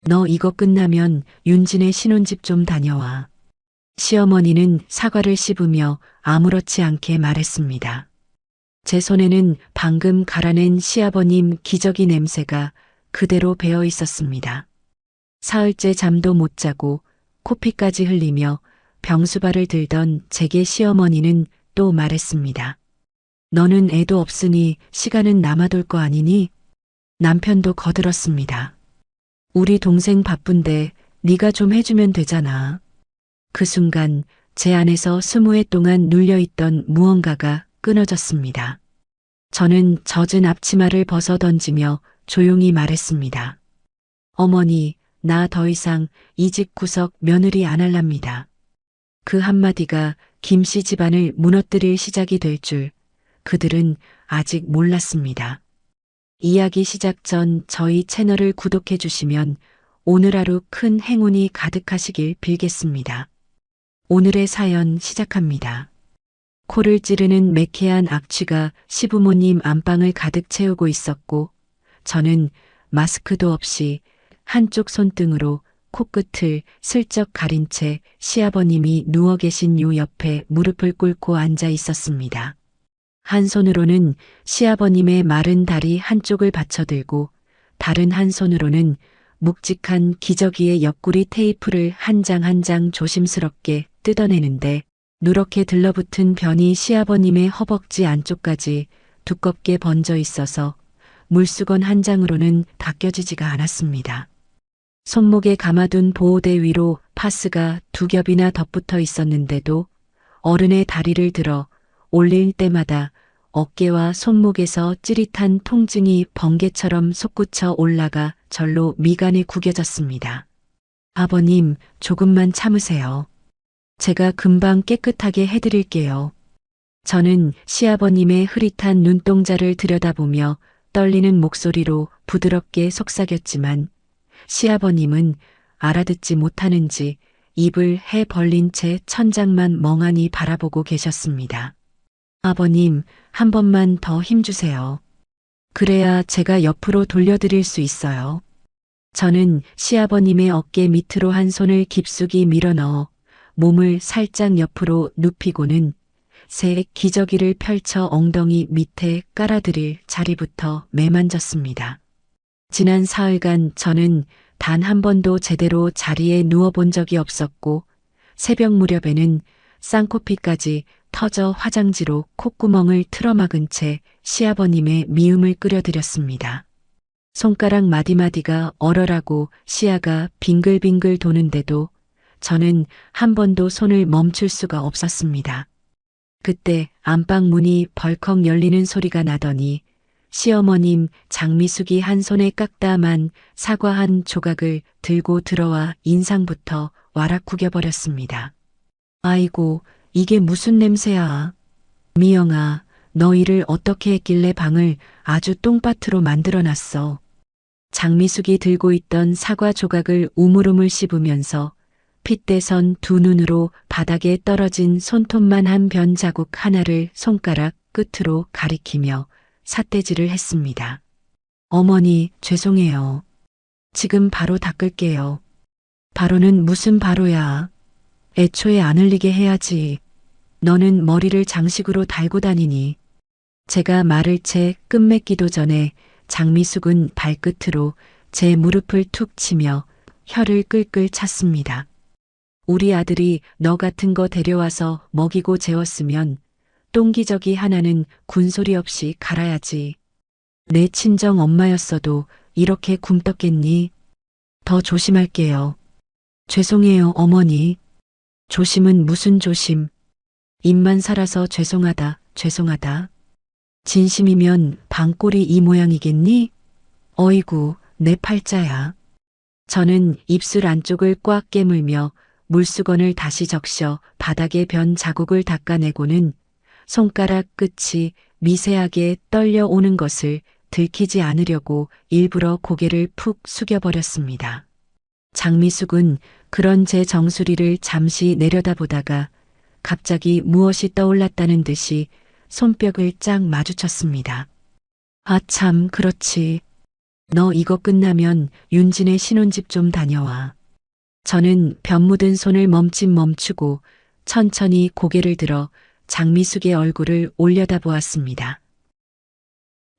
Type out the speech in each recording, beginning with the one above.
너 이거 끝나면 윤진의 신혼집 좀 다녀와. 시어머니는 사과를 씹으며 아무렇지 않게 말했습니다. 제 손에는 방금 갈아낸 시아버님 기저귀 냄새가 그대로 배어 있었습니다. 사흘째 잠도 못 자고 코피까지 흘리며 병수발을 들던 제게 시어머니는 또 말했습니다. 너는 애도 없으니 시간은 남아돌 거 아니니? 남편도 거들었습니다. 우리 동생 바쁜데 네가 좀 해주면 되잖아. 그 순간 제 안에서 20해 동안 눌려있던 무언가가 끊어졌습니다. 저는 젖은 앞치마를 벗어 던지며 조용히 말했습니다. 어머니, 나 더 이상 이 집 구석 며느리 안 할랍니다. 그 한마디가 김씨 집안을 무너뜨릴 시작이 될 줄 그들은 아직 몰랐습니다. 이야기 시작 전 저희 채널을 구독해 주시면 오늘 하루 큰 행운이 가득하시길 빌겠습니다. 오늘의 사연 시작합니다. 코를 찌르는 매캐한 악취가 시부모님 안방을 가득 채우고 있었고 저는 마스크도 없이 한쪽 손등으로 코끝을 슬쩍 가린 채 시아버님이 누워 계신 요 옆에 무릎을 꿇고 앉아 있었습니다. 한 손으로는 시아버님의 마른 다리 한쪽을 받쳐들고 다른 한 손으로는 묵직한 기저귀의 옆구리 테이프를 한 장 한 장 조심스럽게 뜯어내는데 누렇게 들러붙은 변이 시아버님의 허벅지 안쪽까지 두껍게 번져 있어서 물수건 한 장으로는 닦여지지가 않았습니다. 손목에 감아둔 보호대 위로 파스가 2겹이나 덧붙어 있었는데도 어른의 다리를 들어 올릴 때마다 어깨와 손목에서 찌릿한 통증이 번개처럼 솟구쳐 올라가 절로 미간에 구겨졌습니다. 아버님, 조금만 참으세요. 제가 금방 깨끗하게 해드릴게요. 저는 시아버님의 흐릿한 눈동자를 들여다보며 떨리는 목소리로 부드럽게 속삭였지만 시아버님은 알아듣지 못하는지 입을 해 벌린 채 천장만 멍하니 바라보고 계셨습니다. 아버님, 한 번만 더 힘주세요. 그래야 제가 옆으로 돌려드릴 수 있어요. 저는 시아버님의 어깨 밑으로 한 손을 깊숙이 밀어넣어 몸을 살짝 옆으로 눕히고는 새 기저귀를 펼쳐 엉덩이 밑에 깔아드릴 자리부터 매만졌습니다. 지난 사흘간 저는 단 한 번도 제대로 자리에 누워본 적이 없었고 새벽 무렵에는 쌍코피까지 터져 화장지로 콧구멍을 틀어막은 채 시아버님의 미움을 끓여드렸습니다. 손가락 마디마디가 얼얼하고 시야가 빙글빙글 도는데도 저는 한 번도 손을 멈출 수가 없었습니다. 그때 안방 문이 벌컥 열리는 소리가 나더니 시어머님 장미숙이 한 손에 깎다만 사과 한 조각을 들고 들어와 인상부터 와락 구겨버렸습니다. 아이고, 이게 무슨 냄새야. 미영아, 너 일을 어떻게 했길래 방을 아주 똥밭으로 만들어놨어. 장미숙이 들고 있던 사과 조각을 우물우물 씹으면서 핏대선 두 눈으로 바닥에 떨어진 손톱만 한 변 자국 하나를 손가락 끝으로 가리키며 삿대질을 했습니다. 어머니, 죄송해요. 지금 바로 닦을게요. 바로는 무슨 바로야. 애초에 안 흘리게 해야지. 너는 머리를 장식으로 달고 다니니. 제가 말을 채 끝맺기도 전에 장미숙은 발끝으로 제 무릎을 툭 치며 혀를 끌끌 찼습니다. 우리 아들이 너 같은 거 데려와서 먹이고 재웠으면 똥기저귀 하나는 군소리 없이 갈아야지. 내 친정 엄마였어도 이렇게 굼떴겠니? 더 조심할게요. 죄송해요, 어머니. 조심은 무슨 조심. 입만 살아서 죄송하다, 죄송하다. 진심이면 방꼴이 이 모양이겠니? 어이구, 내 팔자야. 저는 입술 안쪽을 꽉 깨물며 물수건을 다시 적셔 바닥에 변 자국을 닦아내고는 손가락 끝이 미세하게 떨려오는 것을 들키지 않으려고 일부러 고개를 푹 숙여버렸습니다. 장미숙은 그런 제 정수리를 잠시 내려다보다가 갑자기 무엇이 떠올랐다는 듯이 손뼉을 짝 마주쳤습니다. 아 참, 그렇지. 너 이거 끝나면 윤진의 신혼집 좀 다녀와. 저는 변 묻은 손을 멈추고 천천히 고개를 들어 장미숙의 얼굴을 올려다보았습니다.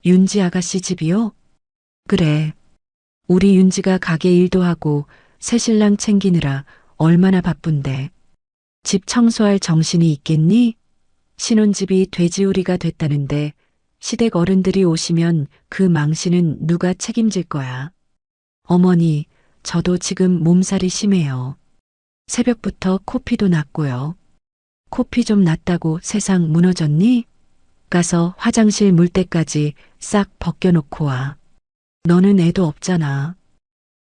윤지 아가씨 집이요? 그래. 우리 윤지가 가게 일도 하고 새신랑 챙기느라 얼마나 바쁜데. 집 청소할 정신이 있겠니? 신혼집이 돼지우리가 됐다는데 시댁 어른들이 오시면 그 망신은 누가 책임질 거야. 어머니, 저도 지금 몸살이 심해요. 새벽부터 코피도 났고요. 코피 좀 났다고 세상 무너졌니? 가서 화장실 물때까지 싹 벗겨놓고 와. 너는 애도 없잖아.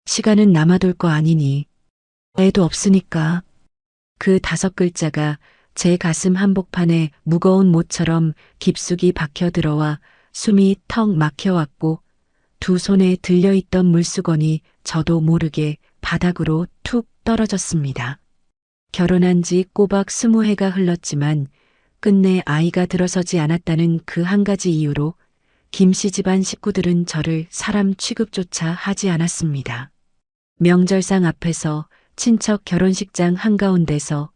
시간은 남아돌 거 아니니. 애도 없으니까. 그 5글자가 제 가슴 한복판에 무거운 못처럼 깊숙이 박혀 들어와 숨이 턱 막혀왔고 두 손에 들려있던 물수건이 저도 모르게 바닥으로 툭 떨어졌습니다. 결혼한 지 꼬박 20해가 흘렀지만 끝내 아이가 들어서지 않았다는 그 한 가지 이유로 김씨 집안 식구들은 저를 사람 취급조차 하지 않았습니다. 명절상 앞에서 친척 결혼식장 한가운데서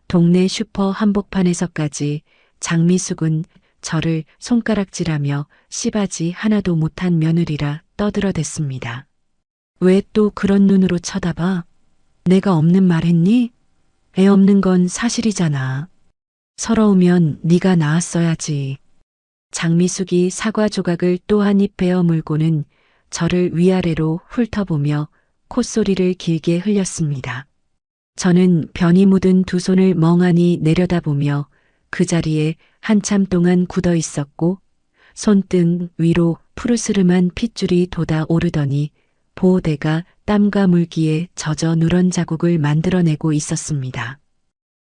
동네 슈퍼 한복판에서까지 장미숙은 저를 손가락질하며 씨바지 하나도 못한 며느리라 떠들어댔습니다. 왜 또 그런 눈으로 쳐다봐? 내가 없는 말 했니? 애 없는 건 사실이잖아. 서러우면 네가 낳았어야지. 장미숙이 사과 조각을 또 한 입 베어 물고는 저를 위아래로 훑어보며 콧소리를 길게 흘렸습니다. 저는 변이 묻은 두 손을 멍하니 내려다보며 그 자리에 한참 동안 굳어 있었고 손등 위로 푸르스름한 핏줄이 돋아오르더니 보호대가 땀과 물기에 젖어 누런 자국을 만들어내고 있었습니다.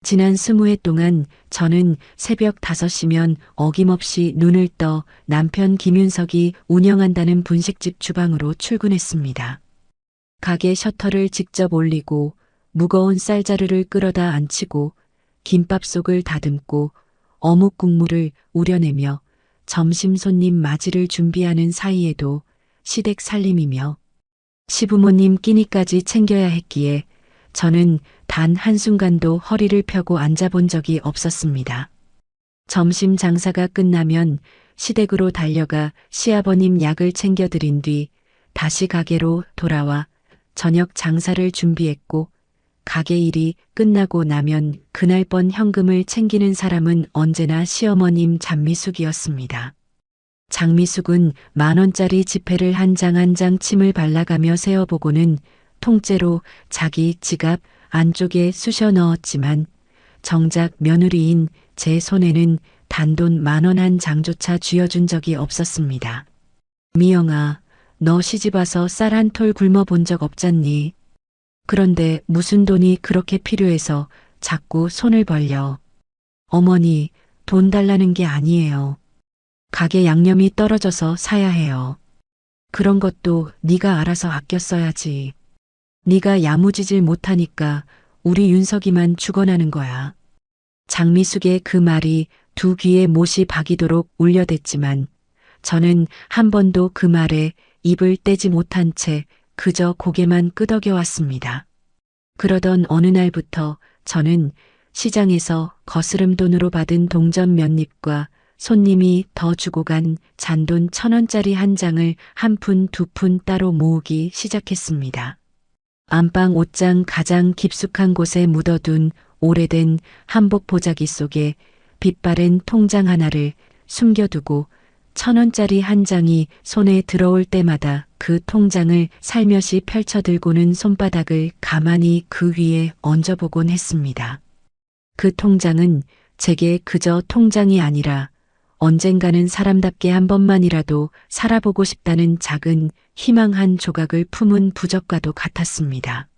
지난 20해 동안 저는 새벽 5시면 어김없이 눈을 떠 남편 김윤석이 운영한다는 분식집 주방으로 출근했습니다. 가게 셔터를 직접 올리고 무거운 쌀자루를 끌어다 앉히고 김밥 속을 다듬고 어묵 국물을 우려내며 점심 손님 맞이를 준비하는 사이에도 시댁 살림이며 시부모님 끼니까지 챙겨야 했기에 저는 단 한순간도 허리를 펴고 앉아본 적이 없었습니다. 점심 장사가 끝나면 시댁으로 달려가 시아버님 약을 챙겨드린 뒤 다시 가게로 돌아와 저녁 장사를 준비했고 가게 일이 끝나고 나면 그날 번 현금을 챙기는 사람은 언제나 시어머님 장미숙이었습니다. 장미숙은 10,000원짜리 지폐를 한 장 한 장 침을 발라가며 세어보고는 통째로 자기 지갑 안쪽에 쑤셔 넣었지만 정작 며느리인 제 손에는 단돈 10,000원 한 장조차 쥐어준 적이 없었습니다. 미영아, 너 시집와서 쌀 한 톨 굶어 본 적 없잖니. 그런데 무슨 돈이 그렇게 필요해서 자꾸 손을 벌려. 어머니, 돈 달라는 게 아니에요. 가게 양념이 떨어져서 사야 해요. 그런 것도 네가 알아서 아껴 써야지. 네가 야무지질 못하니까 우리 윤석이만 죽어나는 거야. 장미숙의 그 말이 두 귀에 못이 박이도록 울려댔지만 저는 한 번도 그 말에 입을 떼지 못한 채 그저 고개만 끄덕여왔습니다. 그러던 어느 날부터 저는 시장에서 거스름 돈으로 받은 동전 몇 잎과 손님이 더 주고 간 잔돈 1,000원짜리 한 장을 한 푼, 두 푼 따로 모으기 시작했습니다. 안방 옷장 가장 깊숙한 곳에 묻어둔 오래된 한복 보자기 속에 빛바랜 통장 하나를 숨겨두고 1,000원짜리 한 장이 손에 들어올 때마다 그 통장을 살며시 펼쳐들고는 손바닥을 가만히 그 위에 얹어보곤 했습니다. 그 통장은 제게 그저 통장이 아니라 언젠가는 사람답게 한 번만이라도 살아보고 싶다는 작은 희망 한 조각을 품은 부적과도 같았습니다.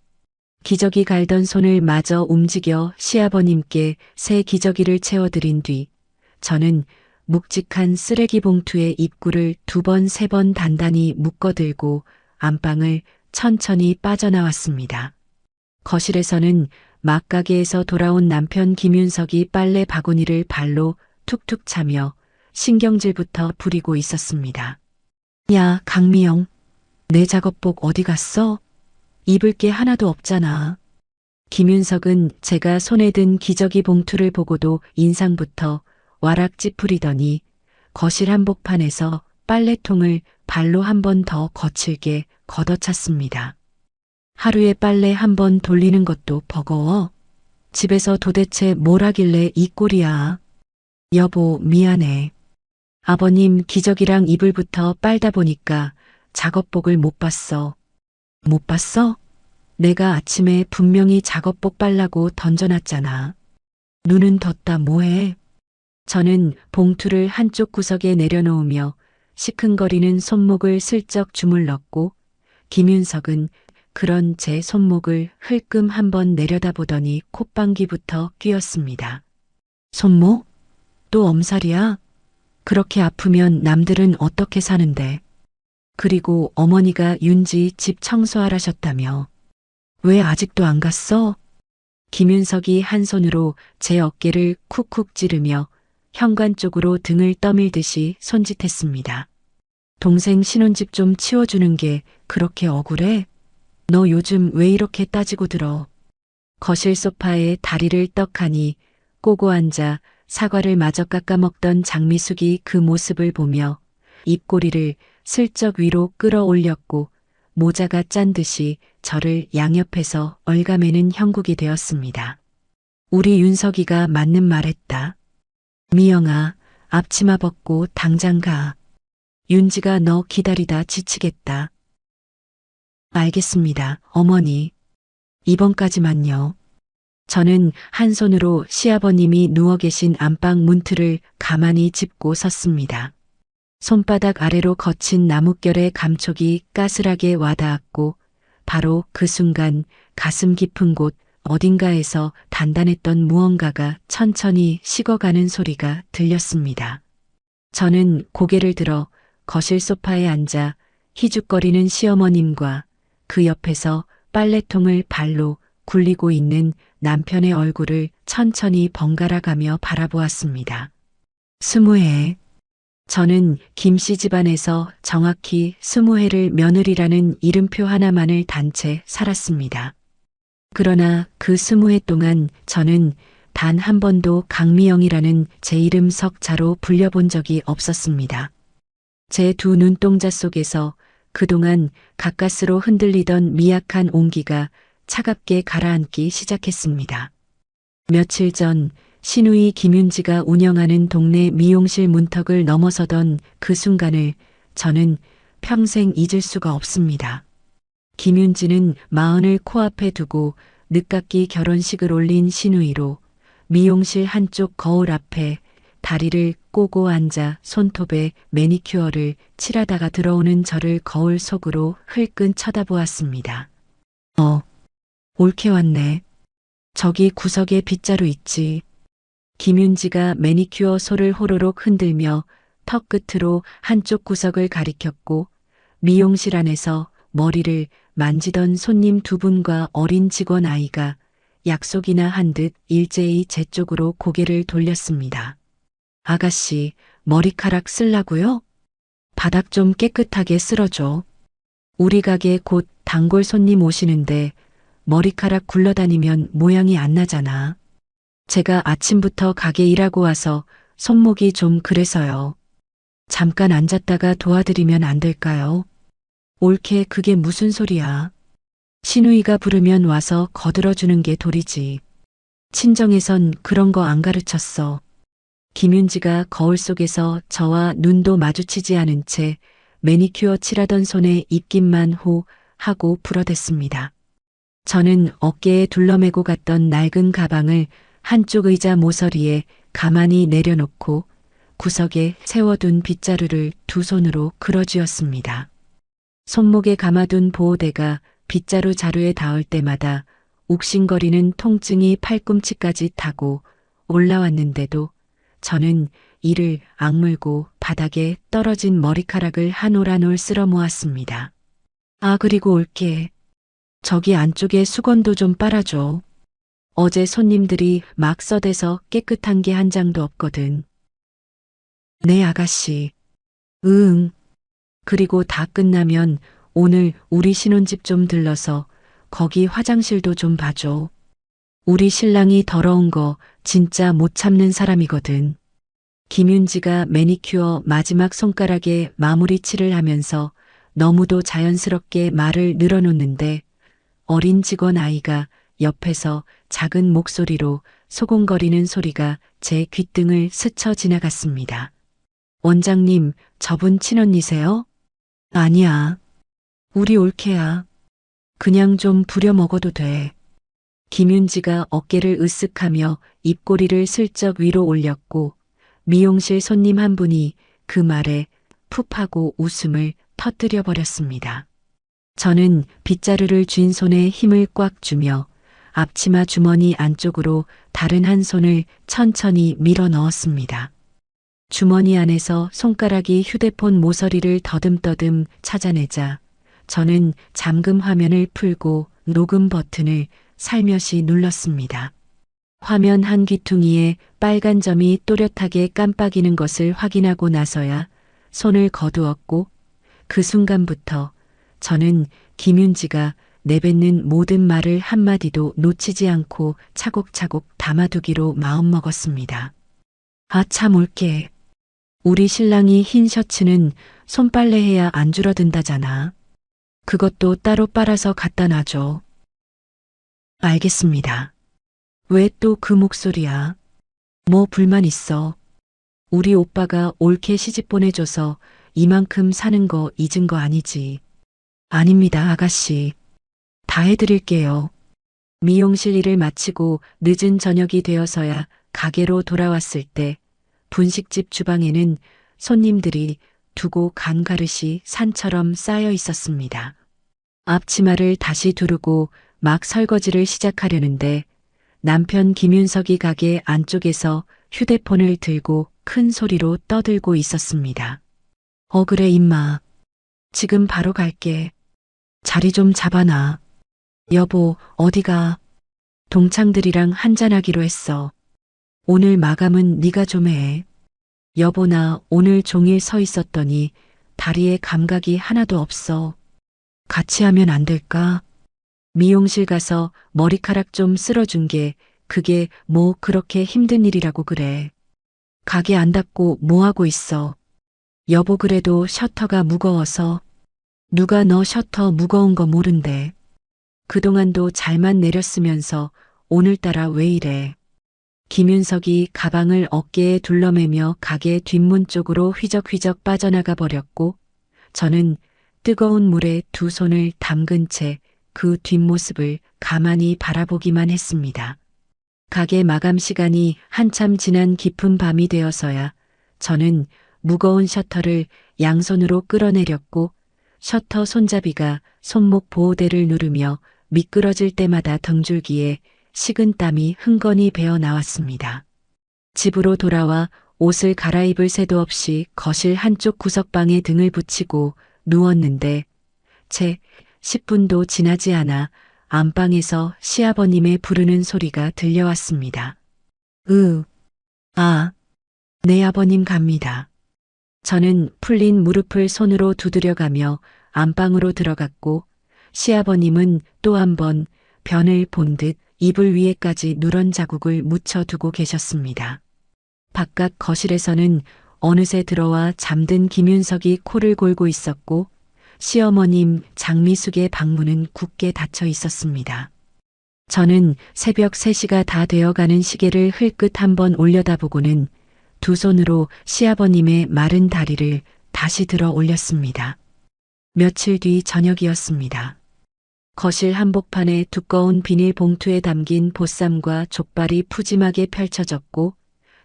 기저귀 갈던 손을 마저 움직여 시아버님께 새 기저귀를 채워드린 뒤 저는 묵직한 쓰레기 봉투의 입구를 2번, 3번 단단히 묶어들고 안방을 천천히 빠져나왔습니다. 거실에서는 막가게에서 돌아온 남편 김윤석이 빨래 바구니를 발로 툭툭 차며 신경질부터 부리고 있었습니다. 야, 강미영. 내 작업복 어디 갔어? 입을 게 하나도 없잖아. 김윤석은 제가 손에 든 기저귀 봉투를 보고도 인상부터 와락 찌푸리더니 거실 한복판에서 빨래통을 발로 한 번 더 거칠게 걷어찼습니다. 하루에 빨래 한 번 돌리는 것도 버거워? 집에서 도대체 뭘 하길래 이 꼴이야? 여보, 미안해. 아버님 기저귀랑 이불부터 빨다 보니까 작업복을 못 봤어. 못 봤어? 내가 아침에 분명히 작업복 빨라고 던져놨잖아. 눈은 떴다 뭐해? 저는 봉투를 한쪽 구석에 내려놓으며 시큰거리는 손목을 슬쩍 주물렀고 김윤석은 그런 제 손목을 흘끔 한번 내려다보더니 콧방귀부터 뀌었습니다. 손목? 또 엄살이야? 그렇게 아프면 남들은 어떻게 사는데? 그리고 어머니가 윤지 집 청소하라셨다며. 왜 아직도 안 갔어? 김윤석이 한 손으로 제 어깨를 쿡쿡 찌르며 현관 쪽으로 등을 떠밀듯이 손짓했습니다. 동생 신혼집 좀 치워주는 게 그렇게 억울해? 너 요즘 왜 이렇게 따지고 들어? 거실 소파에 다리를 떡하니 꼬고 앉아 사과를 마저 깎아먹던 장미숙이 그 모습을 보며 입꼬리를 슬쩍 위로 끌어올렸고 모자가 짠 듯이 저를 양옆에서 얼가매는 형국이 되었습니다. 우리 윤석이가 맞는 말했다. 미영아, 앞치마 벗고 당장 가. 윤지가 너 기다리다 지치겠다. 알겠습니다, 어머니. 이번까지만요. 저는 한 손으로 시아버님이 누워 계신 안방 문틀을 가만히 짚고 섰습니다. 손바닥 아래로 거친 나뭇결의 감촉이 까슬하게 와닿았고 바로 그 순간 가슴 깊은 곳 어딘가에서 단단했던 무언가가 천천히 식어가는 소리가 들렸습니다. 저는 고개를 들어 거실 소파에 앉아 희죽거리는 시어머님과 그 옆에서 빨래통을 발로 굴리고 있는 남편의 얼굴을 천천히 번갈아 가며 바라보았습니다. 20해. 저는 김씨 집안에서 정확히 20해를 며느리라는 이름표 하나만을 단 채 살았습니다. 그러나 그 20해 동안 저는 단 한 번도 강미영이라는 제 이름 석자로 불려본 적이 없었습니다. 제 두 눈동자 속에서 그동안 가까스로 흔들리던 미약한 온기가 차갑게 가라앉기 시작했습니다. 며칠 전 시누이 김윤지가 운영하는 동네 미용실 문턱을 넘어서던 그 순간을 저는 평생 잊을 수가 없습니다. 김윤지는 마흔을 코앞에 두고 늦깎이 결혼식을 올린 시누이로 미용실 한쪽 거울 앞에 다리를 꼬고 앉아 손톱에 매니큐어를 칠하다가 들어오는 저를 거울 속으로 흘끈 쳐다보았습니다. 옳게 왔네. 저기 구석에 빗자루 있지. 김윤지가 매니큐어 솔을 호로록 흔들며 턱 끝으로 한쪽 구석을 가리켰고 미용실 안에서 머리를 만지던 손님 두 분과 어린 직원 아이가 약속이나 한 듯 일제히 제 쪽으로 고개를 돌렸습니다. 아가씨, 머리카락 쓸라고요? 바닥 좀 깨끗하게 쓸어줘. 우리 가게 곧 단골 손님 오시는데 머리카락 굴러다니면 모양이 안 나잖아. 제가 아침부터 가게 일하고 와서 손목이 좀 그래서요. 잠깐 앉았다가 도와드리면 안 될까요? 옳게 그게 무슨 소리야. 시누이가 부르면 와서 거들어주는 게 도리지. 친정에선 그런 거 안 가르쳤어. 김윤지가 거울 속에서 저와 눈도 마주치지 않은 채 매니큐어 칠하던 손에 입김만 호 하고 불어댔습니다. 저는 어깨에 둘러매고 갔던 낡은 가방을 한쪽 의자 모서리에 가만히 내려놓고 구석에 세워둔 빗자루를 두 손으로 끌어쥐었습니다. 손목에 감아둔 보호대가 빗자루 자루에 닿을 때마다 욱신거리는 통증이 팔꿈치까지 타고 올라왔는데도 저는 이를 악물고 바닥에 떨어진 머리카락을 한 올 한 올 쓸어 모았습니다. 아, 그리고 올게. 저기 안쪽에 수건도 좀 빨아줘. 어제 손님들이 막 써대서 깨끗한 게 한 장도 없거든. 네, 아가씨. 응. 그리고 다 끝나면 오늘 우리 신혼집 좀 들러서 거기 화장실도 좀 봐줘. 우리 신랑이 더러운 거 진짜 못 참는 사람이거든. 김윤지가 매니큐어 마지막 손가락에 마무리 칠을 하면서 너무도 자연스럽게 말을 늘어놓는데 어린 직원 아이가 옆에서 작은 목소리로 소곤거리는 소리가 제 귓등을 스쳐 지나갔습니다. 원장님, 저분 친언니세요? 아니야. 우리 올케야. 그냥 좀 부려 먹어도 돼. 김윤지가 어깨를 으쓱하며 입꼬리를 슬쩍 위로 올렸고 미용실 손님 한 분이 그 말에 푹하고 웃음을 터뜨려 버렸습니다. 저는 빗자루를 쥔 손에 힘을 꽉 주며 앞치마 주머니 안쪽으로 다른 한 손을 천천히 밀어 넣었습니다. 주머니 안에서 손가락이 휴대폰 모서리를 더듬더듬 찾아내자 저는 잠금 화면을 풀고 녹음 버튼을 살며시 눌렀습니다. 화면 한 귀퉁이에 빨간 점이 또렷하게 깜빡이는 것을 확인하고 나서야 손을 거두었고 그 순간부터 저는 김윤지가 내뱉는 모든 말을 한마디도 놓치지 않고 차곡차곡 담아두기로 마음먹었습니다. 아, 참 올게. 우리 신랑이 흰 셔츠는 손빨래해야 안 줄어든다잖아. 그것도 따로 빨아서 갖다 놔줘. 알겠습니다. 왜 또 그 목소리야? 뭐 불만 있어? 우리 오빠가 올케 시집 보내줘서 이만큼 사는 거 잊은 거 아니지? 아닙니다, 아가씨. 다 해드릴게요. 미용실 일을 마치고 늦은 저녁이 되어서야 가게로 돌아왔을 때 분식집 주방에는 손님들이 두고 간 그릇이 산처럼 쌓여 있었습니다. 앞치마를 다시 두르고 막 설거지를 시작하려는데 남편 김윤석이 가게 안쪽에서 휴대폰을 들고 큰 소리로 떠들고 있었습니다. 그래 임마. 지금 바로 갈게. 자리 좀 잡아놔. 여보, 어디가? 동창들이랑 한잔하기로 했어. 오늘 마감은 네가 좀 해. 여보, 나 오늘 종일 서 있었더니 다리에 감각이 하나도 없어. 같이 하면 안 될까? 미용실 가서 머리카락 좀 쓸어준 게 그게 뭐 그렇게 힘든 일이라고 그래. 가게 안 닫고 뭐 하고 있어? 여보, 그래도 셔터가 무거워서. 누가 너 셔터 무거운 거 모른대. 그동안도 잘만 내렸으면서 오늘따라 왜 이래. 김윤석이 가방을 어깨에 둘러매며 가게 뒷문 쪽으로 휘적휘적 빠져나가 버렸고 저는 뜨거운 물에 두 손을 담근 채 그 뒷모습을 가만히 바라보기만 했습니다. 가게 마감 시간이 한참 지난 깊은 밤이 되어서야 저는 무거운 셔터를 양손으로 끌어내렸고 셔터 손잡이가 손목 보호대를 누르며 미끄러질 때마다 등줄기에 식은 땀이 흥건히 배어 나왔습니다. 집으로 돌아와 옷을 갈아입을 새도 없이 거실 한쪽 구석방에 등을 붙이고 누웠는데 채 10분도 지나지 않아 안방에서 시아버님의 부르는 소리가 들려왔습니다. 네 아버님 갑니다. 저는 풀린 무릎을 손으로 두드려가며 안방으로 들어갔고 시아버님은 또 한 번 변을 본 듯 이불 위에까지 누런 자국을 묻혀두고 계셨습니다. 바깥 거실에서는 어느새 들어와 잠든 김윤석이 코를 골고 있었고 시어머님 장미숙의 방문은 굳게 닫혀 있었습니다. 저는 새벽 3시가 다 되어가는 시계를 흘끗 한번 올려다보고는 두 손으로 시아버님의 마른 다리를 다시 들어 올렸습니다. 며칠 뒤 저녁이었습니다. 거실 한복판에 두꺼운 비닐봉투에 담긴 보쌈과 족발이 푸짐하게 펼쳐졌고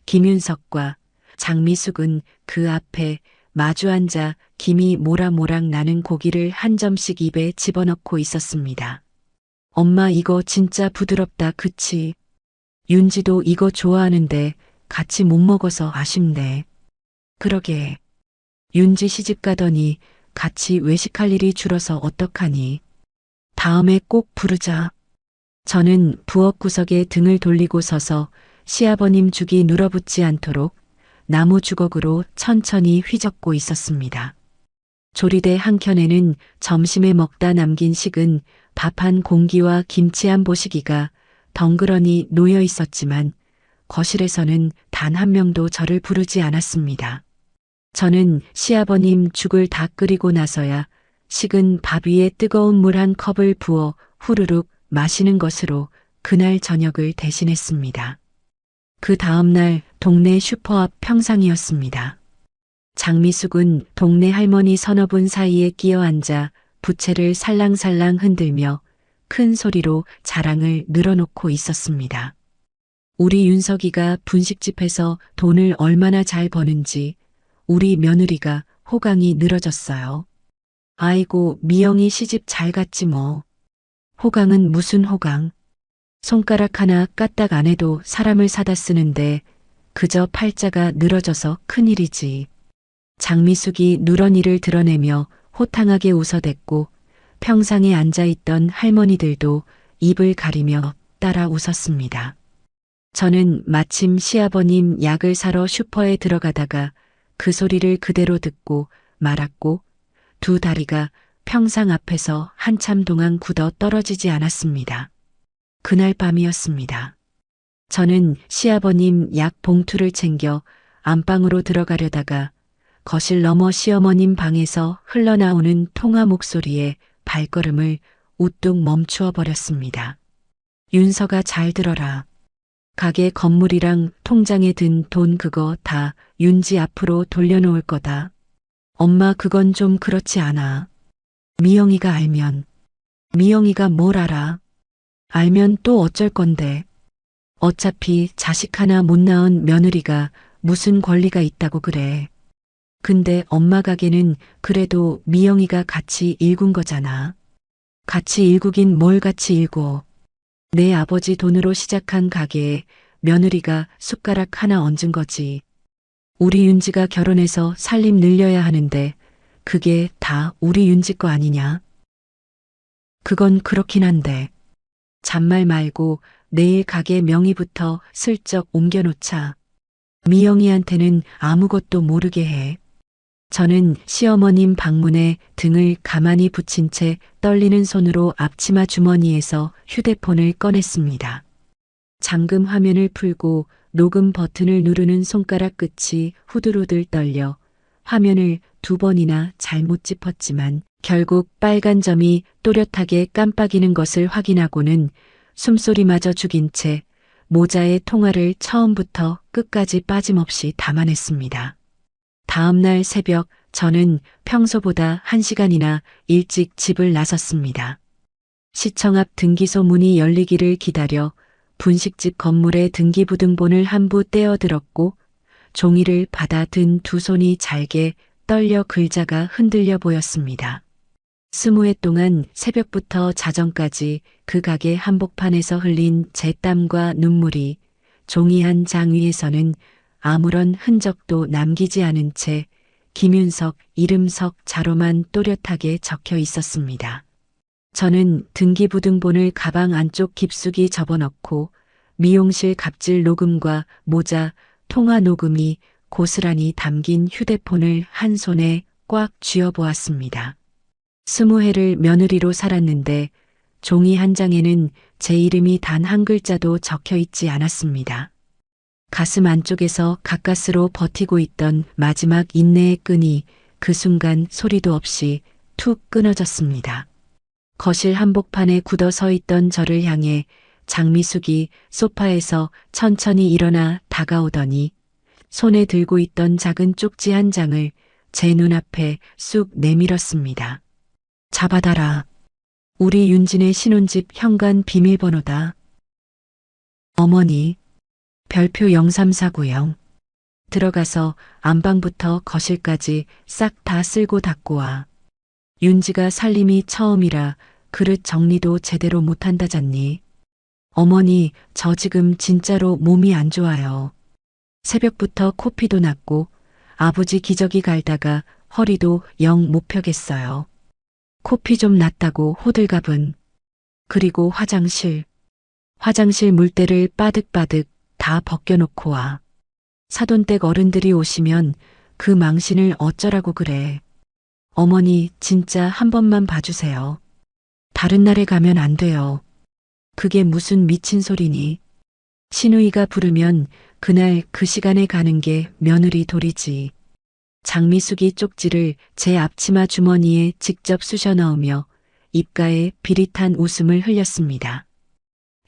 김윤석과 장미숙은 그 앞에 마주 앉아 김이 모락모락 나는 고기를 한 점씩 입에 집어넣고 있었습니다. 엄마, 이거 진짜 부드럽다, 그치? 윤지도 이거 좋아하는데 같이 못 먹어서 아쉽네. 그러게. 윤지 시집 가더니 같이 외식할 일이 줄어서 어떡하니. 다음에 꼭 부르자. 저는 부엌 구석에 등을 돌리고 서서 시아버님 죽이 눌어붙지 않도록 나무 주걱으로 천천히 휘젓고 있었습니다. 조리대 한켠에는 점심에 먹다 남긴 식은 밥 한 공기와 김치 한 보시기가 덩그러니 놓여 있었지만 거실에서는 단 한 명도 저를 부르지 않았습니다. 저는 시아버님 죽을 다 끓이고 나서야 식은 밥 위에 뜨거운 물 한 컵을 부어 후루룩 마시는 것으로 그날 저녁을 대신했습니다. 그 다음날 동네 슈퍼 앞 평상이었습니다. 장미숙은 동네 할머니 서너 분 사이에 끼어 앉아 부채를 살랑살랑 흔들며 큰 소리로 자랑을 늘어놓고 있었습니다. 우리 윤석이가 분식집에서 돈을 얼마나 잘 버는지 우리 며느리가 호강이 늘어졌어요. 아이고, 미영이 시집 잘 갔지 뭐. 호강은 무슨 호강? 손가락 하나 까딱 안 해도 사람을 사다 쓰는데 그저 팔자가 늘어져서 큰일이지. 장미숙이 누런이를 드러내며 호탕하게 웃어댔고 평상에 앉아있던 할머니들도 입을 가리며 따라 웃었습니다. 저는 마침 시아버님 약을 사러 슈퍼에 들어가다가 그 소리를 그대로 듣고 말았고 두 다리가 평상 앞에서 한참 동안 굳어 떨어지지 않았습니다. 그날 밤이었습니다. 저는 시아버님 약 봉투를 챙겨 안방으로 들어가려다가 거실 너머 시어머님 방에서 흘러나오는 통화 목소리에 발걸음을 우뚝 멈추어 버렸습니다. 윤서가 잘 들어라. 가게 건물이랑 통장에 든 돈 그거 다 윤지 앞으로 돌려놓을 거다. 엄마 그건 좀 그렇지 않아. 미영이가 알면. 미영이가 뭘 알아? 알면 또 어쩔 건데. 어차피 자식 하나 못 낳은 며느리가 무슨 권리가 있다고 그래. 근데 엄마 가게는 그래도 미영이가 같이 일군 거잖아. 같이 일구긴 뭘 같이 일구. 내 아버지 돈으로 시작한 가게에 며느리가 숟가락 하나 얹은 거지. 우리 윤지가 결혼해서 살림 늘려야 하는데 그게 다 우리 윤지 거 아니냐? 그건 그렇긴 한데. 잔말 말고 내일 가게 명의부터 슬쩍 옮겨놓자. 미영이한테는 아무것도 모르게 해. 저는 시어머님 방문에 등을 가만히 붙인 채 떨리는 손으로 앞치마 주머니에서 휴대폰을 꺼냈습니다. 잠금 화면을 풀고 녹음 버튼을 누르는 손가락 끝이 후들후들 떨려 화면을 두 번이나 잘못 짚었지만 결국 빨간 점이 또렷하게 깜빡이는 것을 확인하고는 숨소리마저 죽인 채 모자의 통화를 처음부터 끝까지 빠짐없이 담아냈습니다. 다음 날 새벽 저는 평소보다 1시간이나 일찍 집을 나섰습니다. 시청 앞 등기소 문이 열리기를 기다려 분식집 건물의 등기부등본을 한 부 떼어들었고 종이를 받아 든 두 손이 잘게 떨려 글자가 흔들려 보였습니다. 20해 동안 새벽부터 자정까지 그 가게 한복판에서 흘린 제 땀과 눈물이 종이 한 장 위에서는 아무런 흔적도 남기지 않은 채 김윤석 이름석 자로만 또렷하게 적혀 있었습니다. 저는 등기부등본을 가방 안쪽 깊숙이 접어넣고 미용실 갑질 녹음과 모자, 통화 녹음이 고스란히 담긴 휴대폰을 한 손에 꽉 쥐어보았습니다. 20해를 며느리로 살았는데 종이 한 장에는 제 이름이 단 한 글자도 적혀 있지 않았습니다. 가슴 안쪽에서 가까스로 버티고 있던 마지막 인내의 끈이 그 순간 소리도 없이 툭 끊어졌습니다. 거실 한복판에 굳어 서 있던 저를 향해 장미숙이 소파에서 천천히 일어나 다가오더니 손에 들고 있던 작은 쪽지 한 장을 제 눈앞에 쑥 내밀었습니다. 잡아다라. 우리 윤진의 신혼집 현관 비밀번호다. 어머니. 별표 0349형. 들어가서 안방부터 거실까지 싹 다 쓸고 닦고 와. 윤지가 살림이 처음이라 그릇 정리도 제대로 못한다잖니. 어머니, 저 지금 진짜로 몸이 안 좋아요. 새벽부터 코피도 났고 아버지 기저귀 갈다가 허리도 영 못 펴겠어요. 코피 좀 났다고 호들갑은. 그리고 화장실 물때를 빠득빠득 다 벗겨놓고 와. 사돈댁 어른들이 오시면 그 망신을 어쩌라고 그래. 어머니, 진짜 한 번만 봐주세요. 다른 날에 가면 안 돼요. 그게 무슨 미친 소리니? 신우이가 부르면 그날 그 시간에 가는 게 며느리 도리지. 장미숙이 쪽지를 제 앞치마 주머니에 직접 쑤셔 넣으며 입가에 비릿한 웃음을 흘렸습니다.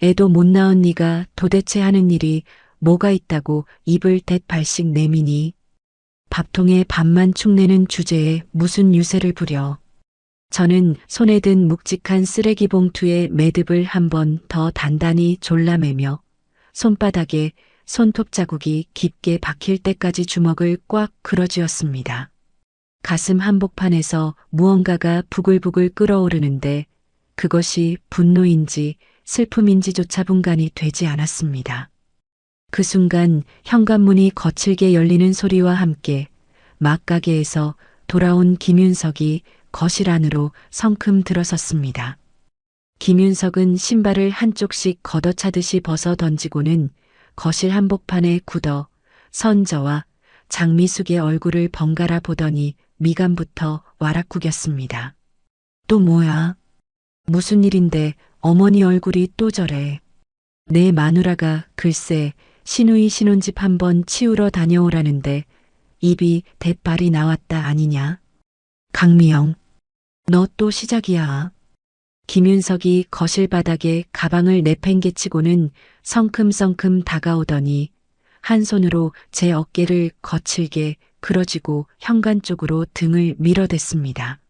애도 못 낳은 네가 도대체 하는 일이 뭐가 있다고 입을 대발씩 내미니. 밥통에 밥만 축내는 주제에 무슨 유세를 부려. 저는 손에 든 묵직한 쓰레기 봉투에 매듭을 한 번 더 단단히 졸라매며 손바닥에 손톱 자국이 깊게 박힐 때까지 주먹을 꽉 끌어쥐었습니다. 가슴 한복판에서 무언가가 부글부글 끓어오르는데 그것이 분노인지 슬픔인지조차 분간이 되지 않았습니다. 그 순간 현관문이 거칠게 열리는 소리와 함께 막가게에서 돌아온 김윤석이 거실 안으로 성큼 들어섰습니다. 김윤석은 신발을 한쪽씩 걷어차듯이 벗어 던지고는 거실 한복판에 굳어 선 저와 장미숙의 얼굴을 번갈아 보더니 미간부터 와락 구겼습니다. 또 뭐야? 무슨 일인데 어머니 얼굴이 또 저래. 내 마누라가 글쎄 신우이 신혼집 한번 치우러 다녀오라는데 입이 대빨이 나왔다 아니냐? 강미영, 너 또 시작이야. 김윤석이 거실 바닥에 가방을 내팽개치고는 성큼성큼 다가오더니 한 손으로 제 어깨를 거칠게 그러쥐고 현관 쪽으로 등을 밀어댔습니다.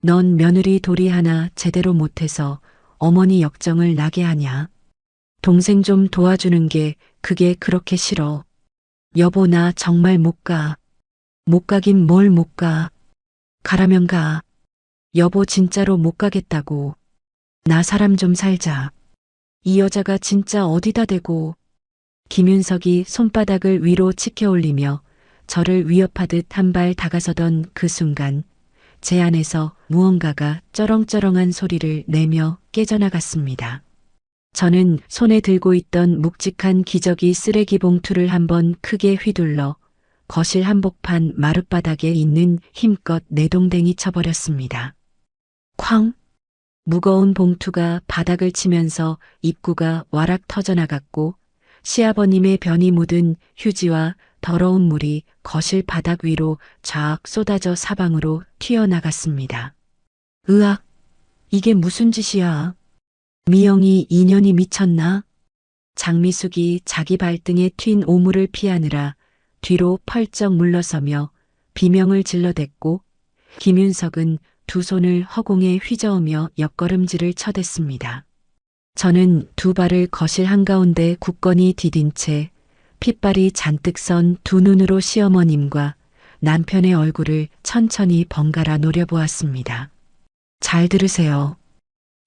넌 며느리 도리 하나 제대로 못해서 어머니 역정을 나게 하냐? 동생 좀 도와주는 게 그게 그렇게 싫어. 여보 나 정말 못 가. 못 가긴 뭘 못 가. 가라면 가. 여보 진짜로 못 가겠다고. 나 사람 좀 살자. 이 여자가 진짜 어디다 대고. 김윤석이 손바닥을 위로 치켜 올리며 저를 위협하듯 한 발 다가서던 그 순간 제 안에서 무언가가 쩌렁쩌렁한 소리를 내며 깨져나갔습니다. 저는 손에 들고 있던 묵직한 기저귀 쓰레기 봉투를 한번 크게 휘둘러 거실 한복판 마룻바닥에 있는 힘껏 내동댕이 쳐버렸습니다. 쾅! 무거운 봉투가 바닥을 치면서 입구가 와락 터져나갔고 시아버님의 변이 묻은 휴지와 더러운 물이 거실 바닥 위로 쫙 쏟아져 사방으로 튀어나갔습니다. 으악! 이게 무슨 짓이야? 미영이 인연이 미쳤나? 장미숙이 자기 발등에 튄 오물을 피하느라 뒤로 펄쩍 물러서며 비명을 질러댔고 김윤석은 두 손을 허공에 휘저으며 옆걸음질을 쳐댔습니다. 저는 두 발을 거실 한가운데 굳건히 디딘 채 핏발이 잔뜩 선 두 눈으로 시어머님과 남편의 얼굴을 천천히 번갈아 노려보았습니다. 잘 들으세요.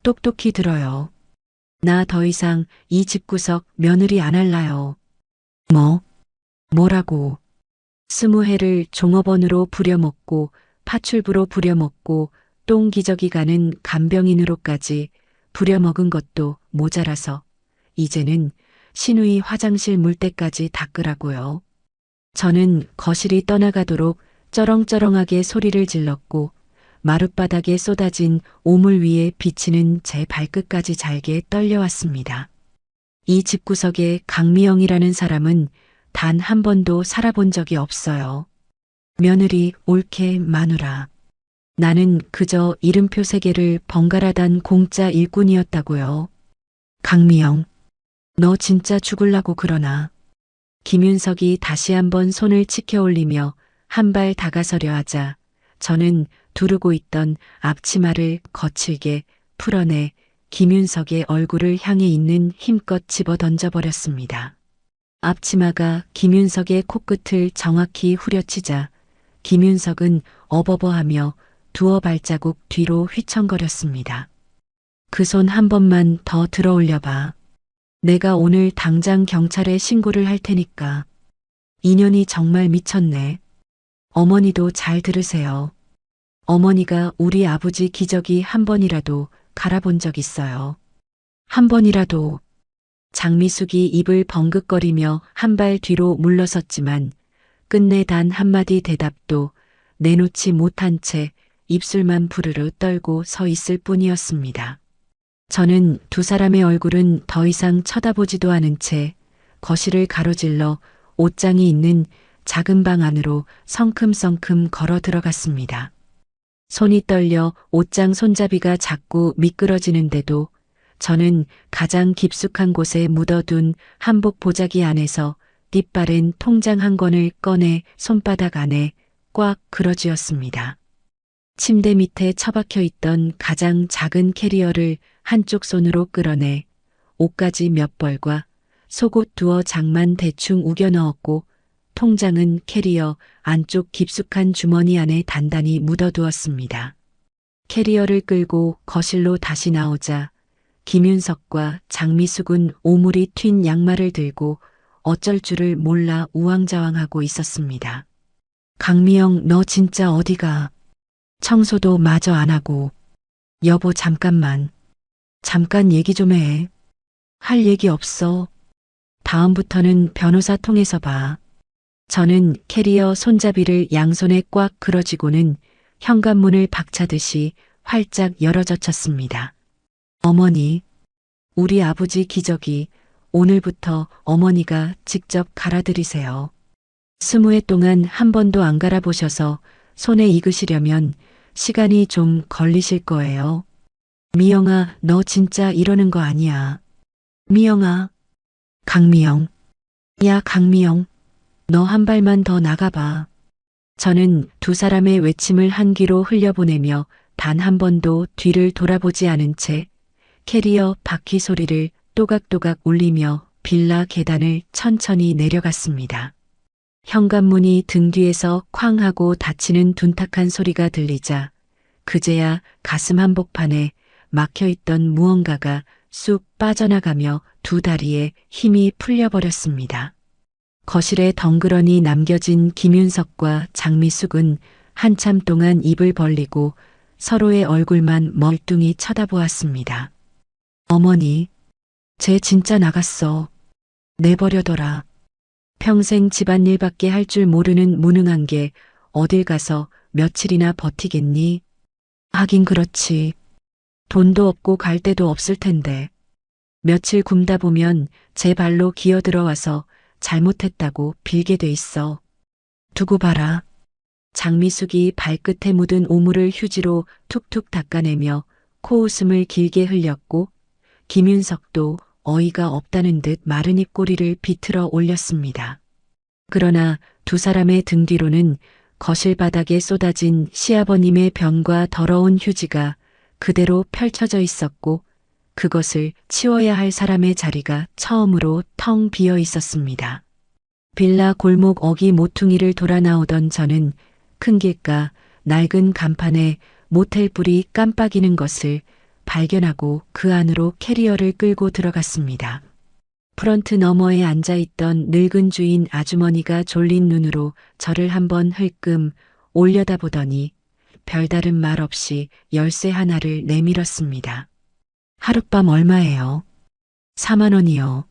똑똑히 들어요. 나 더 이상 이 집구석 며느리 안 할라요. 뭐라고? 20회를 종업원으로 부려먹고 파출부로 부려먹고 똥기저귀 가는 간병인으로까지 부려먹은 것도 모자라서 이제는 신우이 화장실 물때까지 닦으라고요. 저는 거실이 떠나가도록 쩌렁쩌렁하게 소리를 질렀고 마룻바닥에 쏟아진 오물 위에 비치는 제 발끝까지 잘게 떨려왔습니다. 이 집구석에 강미영이라는 사람은 단 한 번도 살아본 적이 없어요. 며느리 옳게 마누라. 나는 그저 이름표 3개를 번갈아 단 공짜 일꾼이었다고요. 강미영, 너 진짜 죽을라고 그러나. 김윤석이 다시 한번 손을 치켜 올리며 한 발 다가서려 하자 저는 두르고 있던 앞치마를 거칠게 풀어내 김윤석의 얼굴을 향해 있는 힘껏 집어 던져버렸습니다. 앞치마가 김윤석의 코끝을 정확히 후려치자 김윤석은 어버버하며 두어 발자국 뒤로 휘청거렸습니다. 그 손 한 번만 더 들어 올려봐. 내가 오늘 당장 경찰에 신고를 할 테니까. 인연이 정말 미쳤네. 어머니도 잘 들으세요. 어머니가 우리 아버지 기저귀 한 번이라도 갈아본 적 있어요. 한 번이라도. 장미숙이 입을 벙긋거리며 한 발 뒤로 물러섰지만 끝내 단 한마디 대답도 내놓지 못한 채 입술만 부르르 떨고 서 있을 뿐이었습니다. 저는 두 사람의 얼굴은 더 이상 쳐다보지도 않은 채 거실을 가로질러 옷장이 있는 작은 방 안으로 성큼성큼 걸어 들어갔습니다. 손이 떨려 옷장 손잡이가 자꾸 미끄러지는데도 저는 가장 깊숙한 곳에 묻어둔 한복 보자기 안에서 띠빠른 통장 한 권을 꺼내 손바닥 안에 꽉 그어쥐었습니다. 침대 밑에 처박혀 있던 가장 작은 캐리어를 한쪽 손으로 끌어내 옷가지 몇 벌과 속옷 두어 장만 대충 우겨 넣었고 통장은 캐리어 안쪽 깊숙한 주머니 안에 단단히 묻어두었습니다. 캐리어를 끌고 거실로 다시 나오자 김윤석과 장미숙은 오물이 튄 양말을 들고 어쩔 줄을 몰라 우왕좌왕하고 있었습니다. 강미영, 너 진짜 어디가? 청소도 마저 안 하고. 여보, 잠깐만. 잠깐 얘기 좀 해. 할 얘기 없어. 다음부터는 변호사 통해서 봐. 저는 캐리어 손잡이를 양손에 꽉 그어쥐고는 현관문을 박차듯이 활짝 열어젖혔습니다. 어머니, 우리 아버지 기저귀 오늘부터 어머니가 직접 갈아드리세요. 20해 동안 한 번도 안 갈아보셔서 손에 익으시려면 시간이 좀 걸리실 거예요. 미영아, 너 진짜 이러는 거 아니야. 미영아. 강미영. 야, 강미영. 너 한 발만 더 나가봐. 저는 두 사람의 외침을 한 귀로 흘려보내며 단 한 번도 뒤를 돌아보지 않은 채 캐리어 바퀴 소리를 또각또각 울리며 빌라 계단을 천천히 내려갔습니다. 현관문이 등 뒤에서 쾅 하고 닫히는 둔탁한 소리가 들리자 그제야 가슴 한복판에 막혀있던 무언가가 쑥 빠져나가며 두 다리에 힘이 풀려버렸습니다. 거실에 덩그러니 남겨진 김윤석과 장미숙은 한참 동안 입을 벌리고 서로의 얼굴만 멀뚱히 쳐다보았습니다. 어머니, 쟤 진짜 나갔어. 내버려둬라. 평생 집안일밖에 할 줄 모르는 무능한 게 어딜 가서 며칠이나 버티겠니? 하긴 그렇지. 돈도 없고 갈 데도 없을 텐데. 며칠 굶다 보면 제 발로 기어들어와서 잘못했다고 빌게 돼 있어. 두고 봐라. 장미숙이 발끝에 묻은 오물을 휴지로 툭툭 닦아내며 코웃음을 길게 흘렸고 김윤석도 어이가 없다는 듯 마른 입꼬리를 비틀어 올렸습니다. 그러나 두 사람의 등 뒤로는 거실 바닥에 쏟아진 시아버님의 병과 더러운 휴지가 그대로 펼쳐져 있었고 그것을 치워야 할 사람의 자리가 처음으로 텅 비어 있었습니다. 빌라 골목 어기 모퉁이를 돌아 나오던 저는 큰 길가 낡은 간판에 모텔 불이 깜빡이는 것을 발견하고 그 안으로 캐리어를 끌고 들어갔습니다. 프런트 너머에 앉아있던 늙은 주인 아주머니가 졸린 눈으로 저를 한번 흘끔 올려다보더니 별다른 말 없이 열쇠 하나를 내밀었습니다. 하룻밤 얼마예요? 4만 원이요.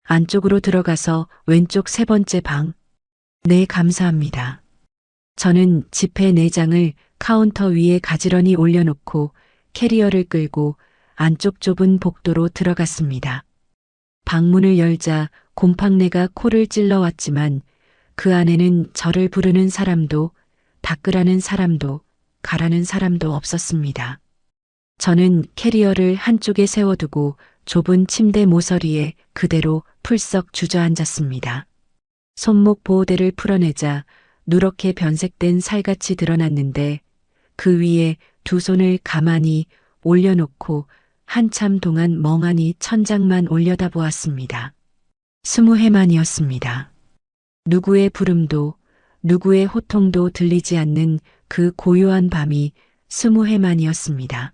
안쪽으로 들어가서 왼쪽 세 번째 방. 네, 감사합니다. 저는 지폐 4장을 카운터 위에 가지런히 올려놓고 캐리어를 끌고 안쪽 좁은 복도로 들어갔습니다. 방문을 열자 곰팡내가 코를 찔러왔지만 그 안에는 저를 부르는 사람도 닦으라는 사람도 가라는 사람도 없었습니다. 저는 캐리어를 한쪽에 세워두고 좁은 침대 모서리에 그대로 풀썩 주저앉았습니다. 손목 보호대를 풀어내자 누렇게 변색된 살같이 드러났는데 그 위에 두 손을 가만히 올려놓고 한참 동안 멍하니 천장만 올려다보았습니다. 20해 만이었습니다. 누구의 부름도 누구의 호통도 들리지 않는 그 고요한 밤이 20해 만이었습니다.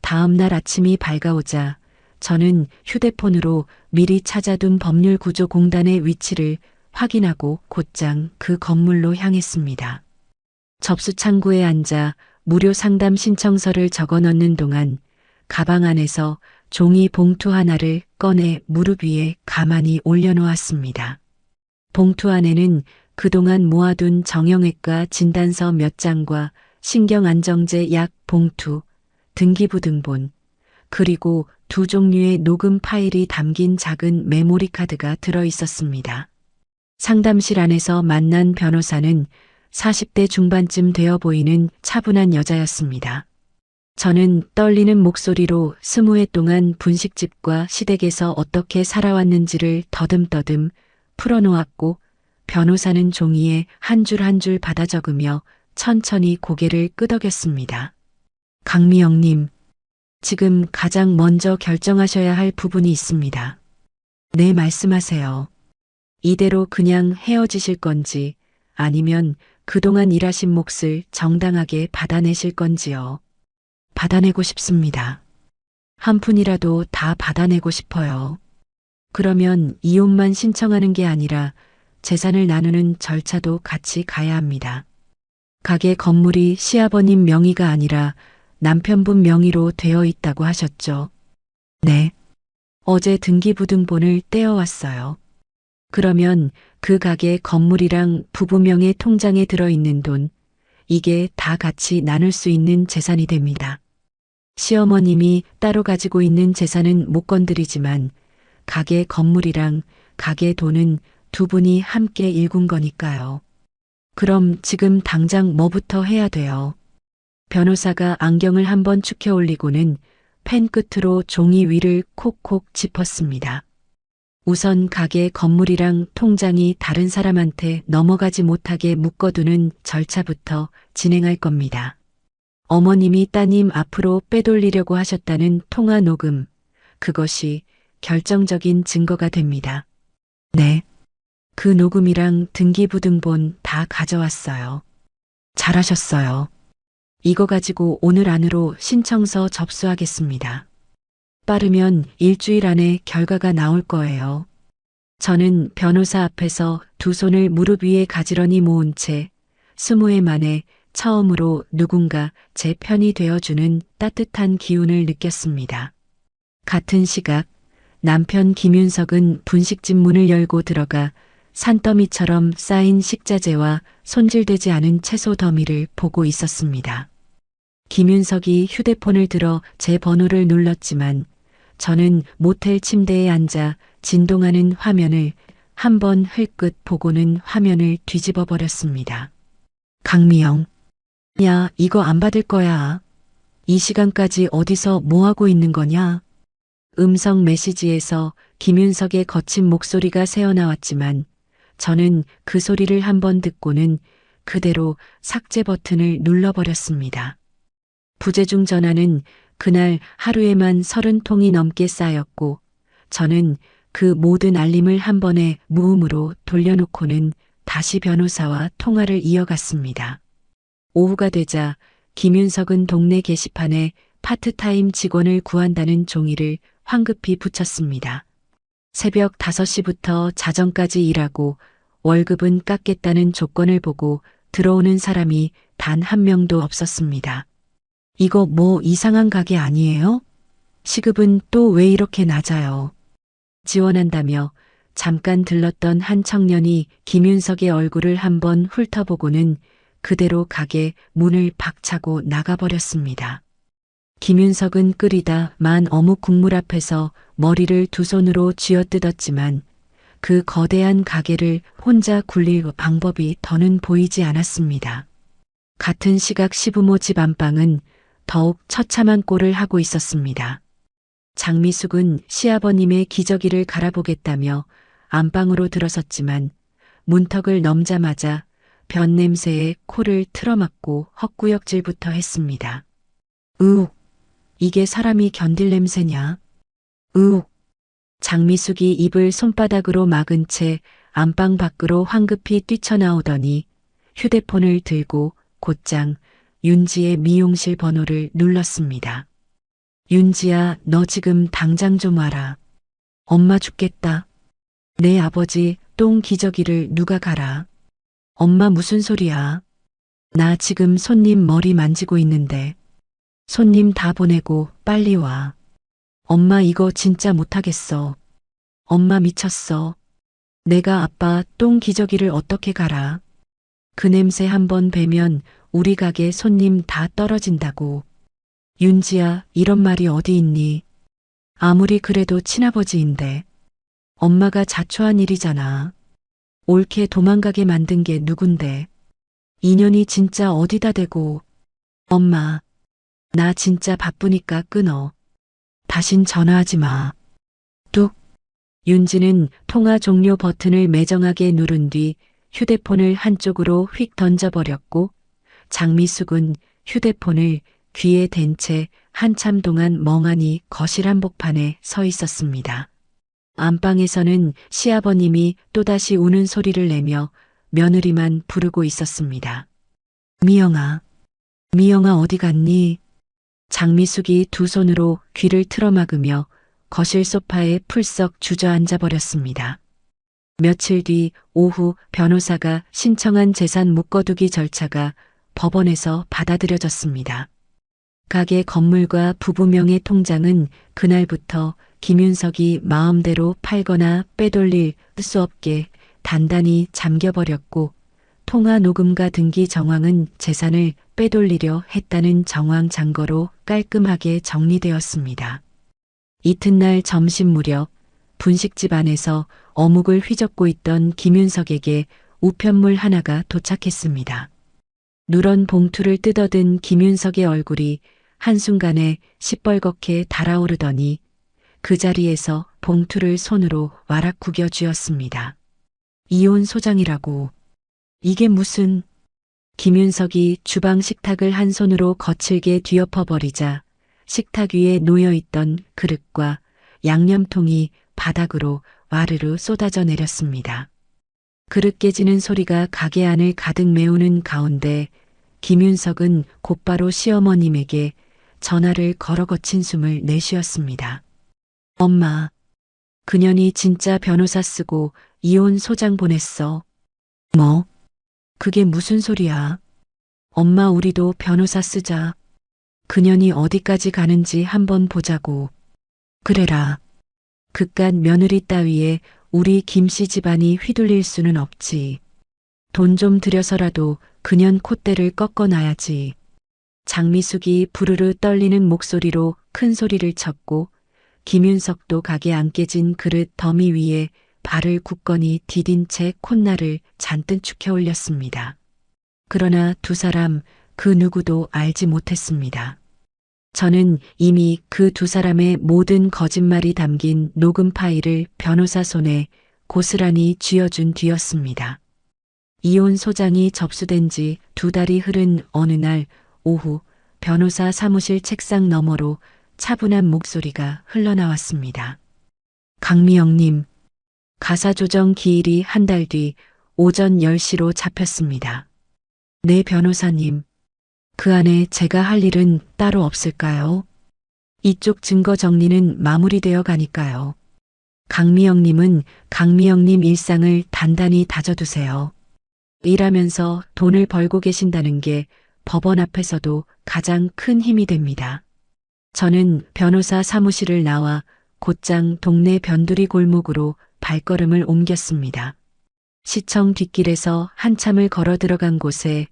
다음 날 아침이 밝아오자 저는 휴대폰으로 미리 찾아둔 법률구조공단의 위치를 확인하고 곧장 그 건물로 향했습니다. 접수 창구에 앉아 무료 상담 신청서를 적어 넣는 동안 가방 안에서 종이 봉투 하나를 꺼내 무릎 위에 가만히 올려놓았습니다. 봉투 안에는 그동안 모아둔 정형외과 진단서 몇 장과 신경안정제 약 봉투, 등기부등본, 그리고 두 종류의 녹음 파일이 담긴 작은 메모리 카드가 들어 있었습니다. 상담실 안에서 만난 변호사는 40대 중반쯤 되어 보이는 차분한 여자였습니다. 저는 떨리는 목소리로 20해 동안 분식집과 시댁에서 어떻게 살아왔는지를 더듬더듬 풀어놓았고, 변호사는 종이에 한 줄 한 줄 받아 적으며 천천히 고개를 끄덕였습니다. 강미영님, 지금 가장 먼저 결정하셔야 할 부분이 있습니다. 네, 말씀하세요. 이대로 그냥 헤어지실 건지 아니면 그동안 일하신 몫을 정당하게 받아내실 건지요. 받아내고 싶습니다. 한 푼이라도 다 받아내고 싶어요. 그러면 이혼만 신청하는 게 아니라 재산을 나누는 절차도 같이 가야 합니다. 가게 건물이 시아버님 명의가 아니라 남편분 명의로 되어 있다고 하셨죠? 네. 어제 등기부등본을 떼어왔어요. 그러면 그 가게 건물이랑 부부명의 통장에 들어있는 돈, 이게 다 같이 나눌 수 있는 재산이 됩니다. 시어머님이 따로 가지고 있는 재산은 못 건드리지만 가게 건물이랑 가게 돈은 두 분이 함께 일군 거니까요. 그럼 지금 당장 뭐부터 해야 돼요? 변호사가 안경을 한번 축혀 올리고는 펜 끝으로 종이 위를 콕콕 짚었습니다. 우선 가게 건물이랑 통장이 다른 사람한테 넘어가지 못하게 묶어두는 절차부터 진행할 겁니다. 어머님이 따님 앞으로 빼돌리려고 하셨다는 통화 녹음, 그것이 결정적인 증거가 됩니다. 네. 그 녹음이랑 등기부등본 다 가져왔어요. 잘하셨어요. 이거 가지고 오늘 안으로 신청서 접수하겠습니다. 빠르면 일주일 안에 결과가 나올 거예요. 저는 변호사 앞에서 두 손을 무릎 위에 가지런히 모은 채 20해 만에 처음으로 누군가 제 편이 되어주는 따뜻한 기운을 느꼈습니다. 같은 시각 남편 김윤석은 분식집 문을 열고 들어가 산더미처럼 쌓인 식자재와 손질되지 않은 채소 더미를 보고 있었습니다. 김윤석이 휴대폰을 들어 제 번호를 눌렀지만 저는 모텔 침대에 앉아 진동하는 화면을 한번 흘끗 보고는 화면을 뒤집어 버렸습니다. 강미영, 야, 이거 안 받을 거야. 이 시간까지 어디서 뭐하고 있는 거냐? 음성 메시지에서 김윤석의 거친 목소리가 새어나왔지만 저는 그 소리를 한번 듣고는 그대로 삭제 버튼을 눌러버렸습니다. 부재중 전화는 그날 하루에만 30통이 넘게 쌓였고 저는 그 모든 알림을 한 번에 무음으로 돌려놓고는 다시 변호사와 통화를 이어갔습니다. 오후가 되자 김윤석은 동네 게시판에 파트타임 직원을 구한다는 종이를 황급히 붙였습니다. 새벽 5시부터 자정까지 일하고 월급은 깎겠다는 조건을 보고 들어오는 사람이 단 한 명도 없었습니다. 이거 뭐 이상한 가게 아니에요? 시급은 또 왜 이렇게 낮아요? 지원한다며 잠깐 들렀던 한 청년이 김윤석의 얼굴을 한번 훑어보고는 그대로 가게 문을 박차고 나가버렸습니다. 김윤석은 끓이다 만 어묵 국물 앞에서 머리를 두 손으로 쥐어뜯었지만 그 거대한 가게를 혼자 굴릴 방법이 더는 보이지 않았습니다. 같은 시각 시부모 집 안방은 더욱 처참한 꼴을 하고 있었습니다. 장미숙은 시아버님의 기저귀를 갈아보겠다며 안방으로 들어섰지만 문턱을 넘자마자 변 냄새에 코를 틀어막고 헛구역질부터 했습니다. 으욱, 이게 사람이 견딜 냄새냐? 으욱. 장미숙이 입을 손바닥으로 막은 채 안방 밖으로 황급히 뛰쳐나오더니 휴대폰을 들고 곧장 윤지의 미용실 번호를 눌렀습니다. 윤지야, 너 지금 당장 좀 와라. 엄마 죽겠다. 내 아버지 똥 기저귀를 누가 갈아? 엄마 무슨 소리야? 나 지금 손님 머리 만지고 있는데. 손님 다 보내고 빨리 와. 엄마 이거 진짜 못하겠어. 엄마 미쳤어. 내가 아빠 똥 기저귀를 어떻게 갈아? 그 냄새 한번 배면 우리 가게 손님 다 떨어진다고. 윤지야, 이런 말이 어디 있니? 아무리 그래도 친아버지인데. 엄마가 자초한 일이잖아. 옳게 도망가게 만든 게 누군데. 인연이 진짜 어디다 대고. 엄마, 나 진짜 바쁘니까 끊어. 다신 전화하지 마. 뚝. 윤지는 통화 종료 버튼을 매정하게 누른 뒤 휴대폰을 한쪽으로 휙 던져버렸고 장미숙은 휴대폰을 귀에 댄 채 한참 동안 멍하니 거실 한복판에 서 있었습니다. 안방에서는 시아버님이 또다시 우는 소리를 내며 며느리만 부르고 있었습니다. 미영아, 미영아 어디 갔니? 장미숙이 두 손으로 귀를 틀어막으며 거실 소파에 풀썩 주저앉아 버렸습니다. 며칠 뒤 오후 변호사가 신청한 재산 묶어두기 절차가 법원에서 받아들여졌습니다. 가게 건물과 부부명의 통장은 그날부터 김윤석이 마음대로 팔거나 빼돌릴 수 없게 단단히 잠겨버렸고 통화 녹음과 등기 정황은 재산을 빼돌리려 했다는 정황 잔고로 깔끔하게 정리되었습니다. 이튿날 점심 무렵 분식집 안에서 어묵을 휘젓고 있던 김윤석에게 우편물 하나가 도착했습니다. 누런 봉투를 뜯어든 김윤석의 얼굴이 한순간에 시뻘겋게 달아오르더니 그 자리에서 봉투를 손으로 와락 구겨 쥐었습니다. 이혼 소장이라고. 이게 무슨... 김윤석이 주방 식탁을 한 손으로 거칠게 뒤엎어 버리자 식탁 위에 놓여있던 그릇과 양념통이 바닥으로 와르르 쏟아져 내렸습니다. 그릇 깨지는 소리가 가게 안을 가득 메우는 가운데 김윤석은 곧바로 시어머님에게 전화를 걸어 거친 숨을 내쉬었습니다. 엄마, 그년이 진짜 변호사 쓰고 이혼 소장 보냈어. 뭐? 그게 무슨 소리야? 엄마 우리도 변호사 쓰자. 그년이 어디까지 가는지 한번 보자고. 그래라. 그깟 며느리 따위에 우리 김씨 집안이 휘둘릴 수는 없지. 돈 좀 들여서라도 그년 콧대를 꺾어놔야지. 장미숙이 부르르 떨리는 목소리로 큰 소리를 쳤고 김윤석도 가게 안 깨진 그릇 더미 위에 발을 굳건히 디딘 채 콧날을 잔뜩 축혀 올렸습니다. 그러나 두 사람 그 누구도 알지 못했습니다. 저는 이미 그 두 사람의 모든 거짓말이 담긴 녹음 파일을 변호사 손에 고스란히 쥐어준 뒤였습니다. 이혼 소장이 접수된 지 2달이 흐른 어느 날 오후 변호사 사무실 책상 너머로 차분한 목소리가 흘러나왔습니다. 강미영님, 가사조정 기일이 한 달 뒤 오전 10시로 잡혔습니다. 네 변호사님, 그 안에 제가 할 일은 따로 없을까요? 이쪽 증거 정리는 마무리되어 가니까요. 강미영님은 강미영님 일상을 단단히 다져두세요. 일하면서 돈을 벌고 계신다는 게 법원 앞에서도 가장 큰 힘이 됩니다. 저는 변호사 사무실을 나와 곧장 동네 변두리 골목으로 발걸음을 옮겼습니다. 시청 뒷길에서 한참을 걸어 들어간 곳에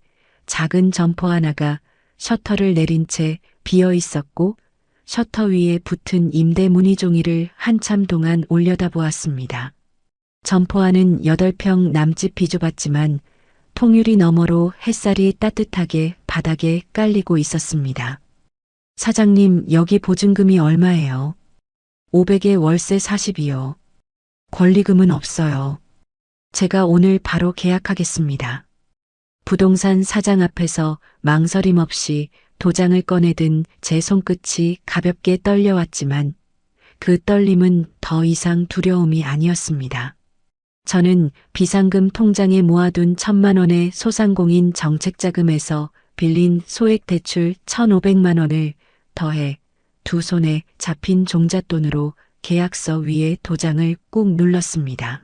작은 점포 하나가 셔터를 내린 채 비어 있었고 셔터 위에 붙은 임대 문의 종이를 한참 동안 올려다보았습니다. 점포 안은 8평 남짓 비좁았지만 통유리 너머로 햇살이 따뜻하게 바닥에 깔리고 있었습니다. 사장님, 여기 보증금이 얼마예요? 500에 월세 40이요. 권리금은 없어요. 제가 오늘 바로 계약하겠습니다. 부동산 사장 앞에서 망설임 없이 도장을 꺼내든 제 손끝이 가볍게 떨려왔지만 그 떨림은 더 이상 두려움이 아니었습니다. 저는 비상금 통장에 모아둔 1,000만 원의 소상공인 정책자금에서 빌린 소액 대출 1,500만 원을 더해 두 손에 잡힌 종잣돈으로 계약서 위에 도장을 꾹 눌렀습니다.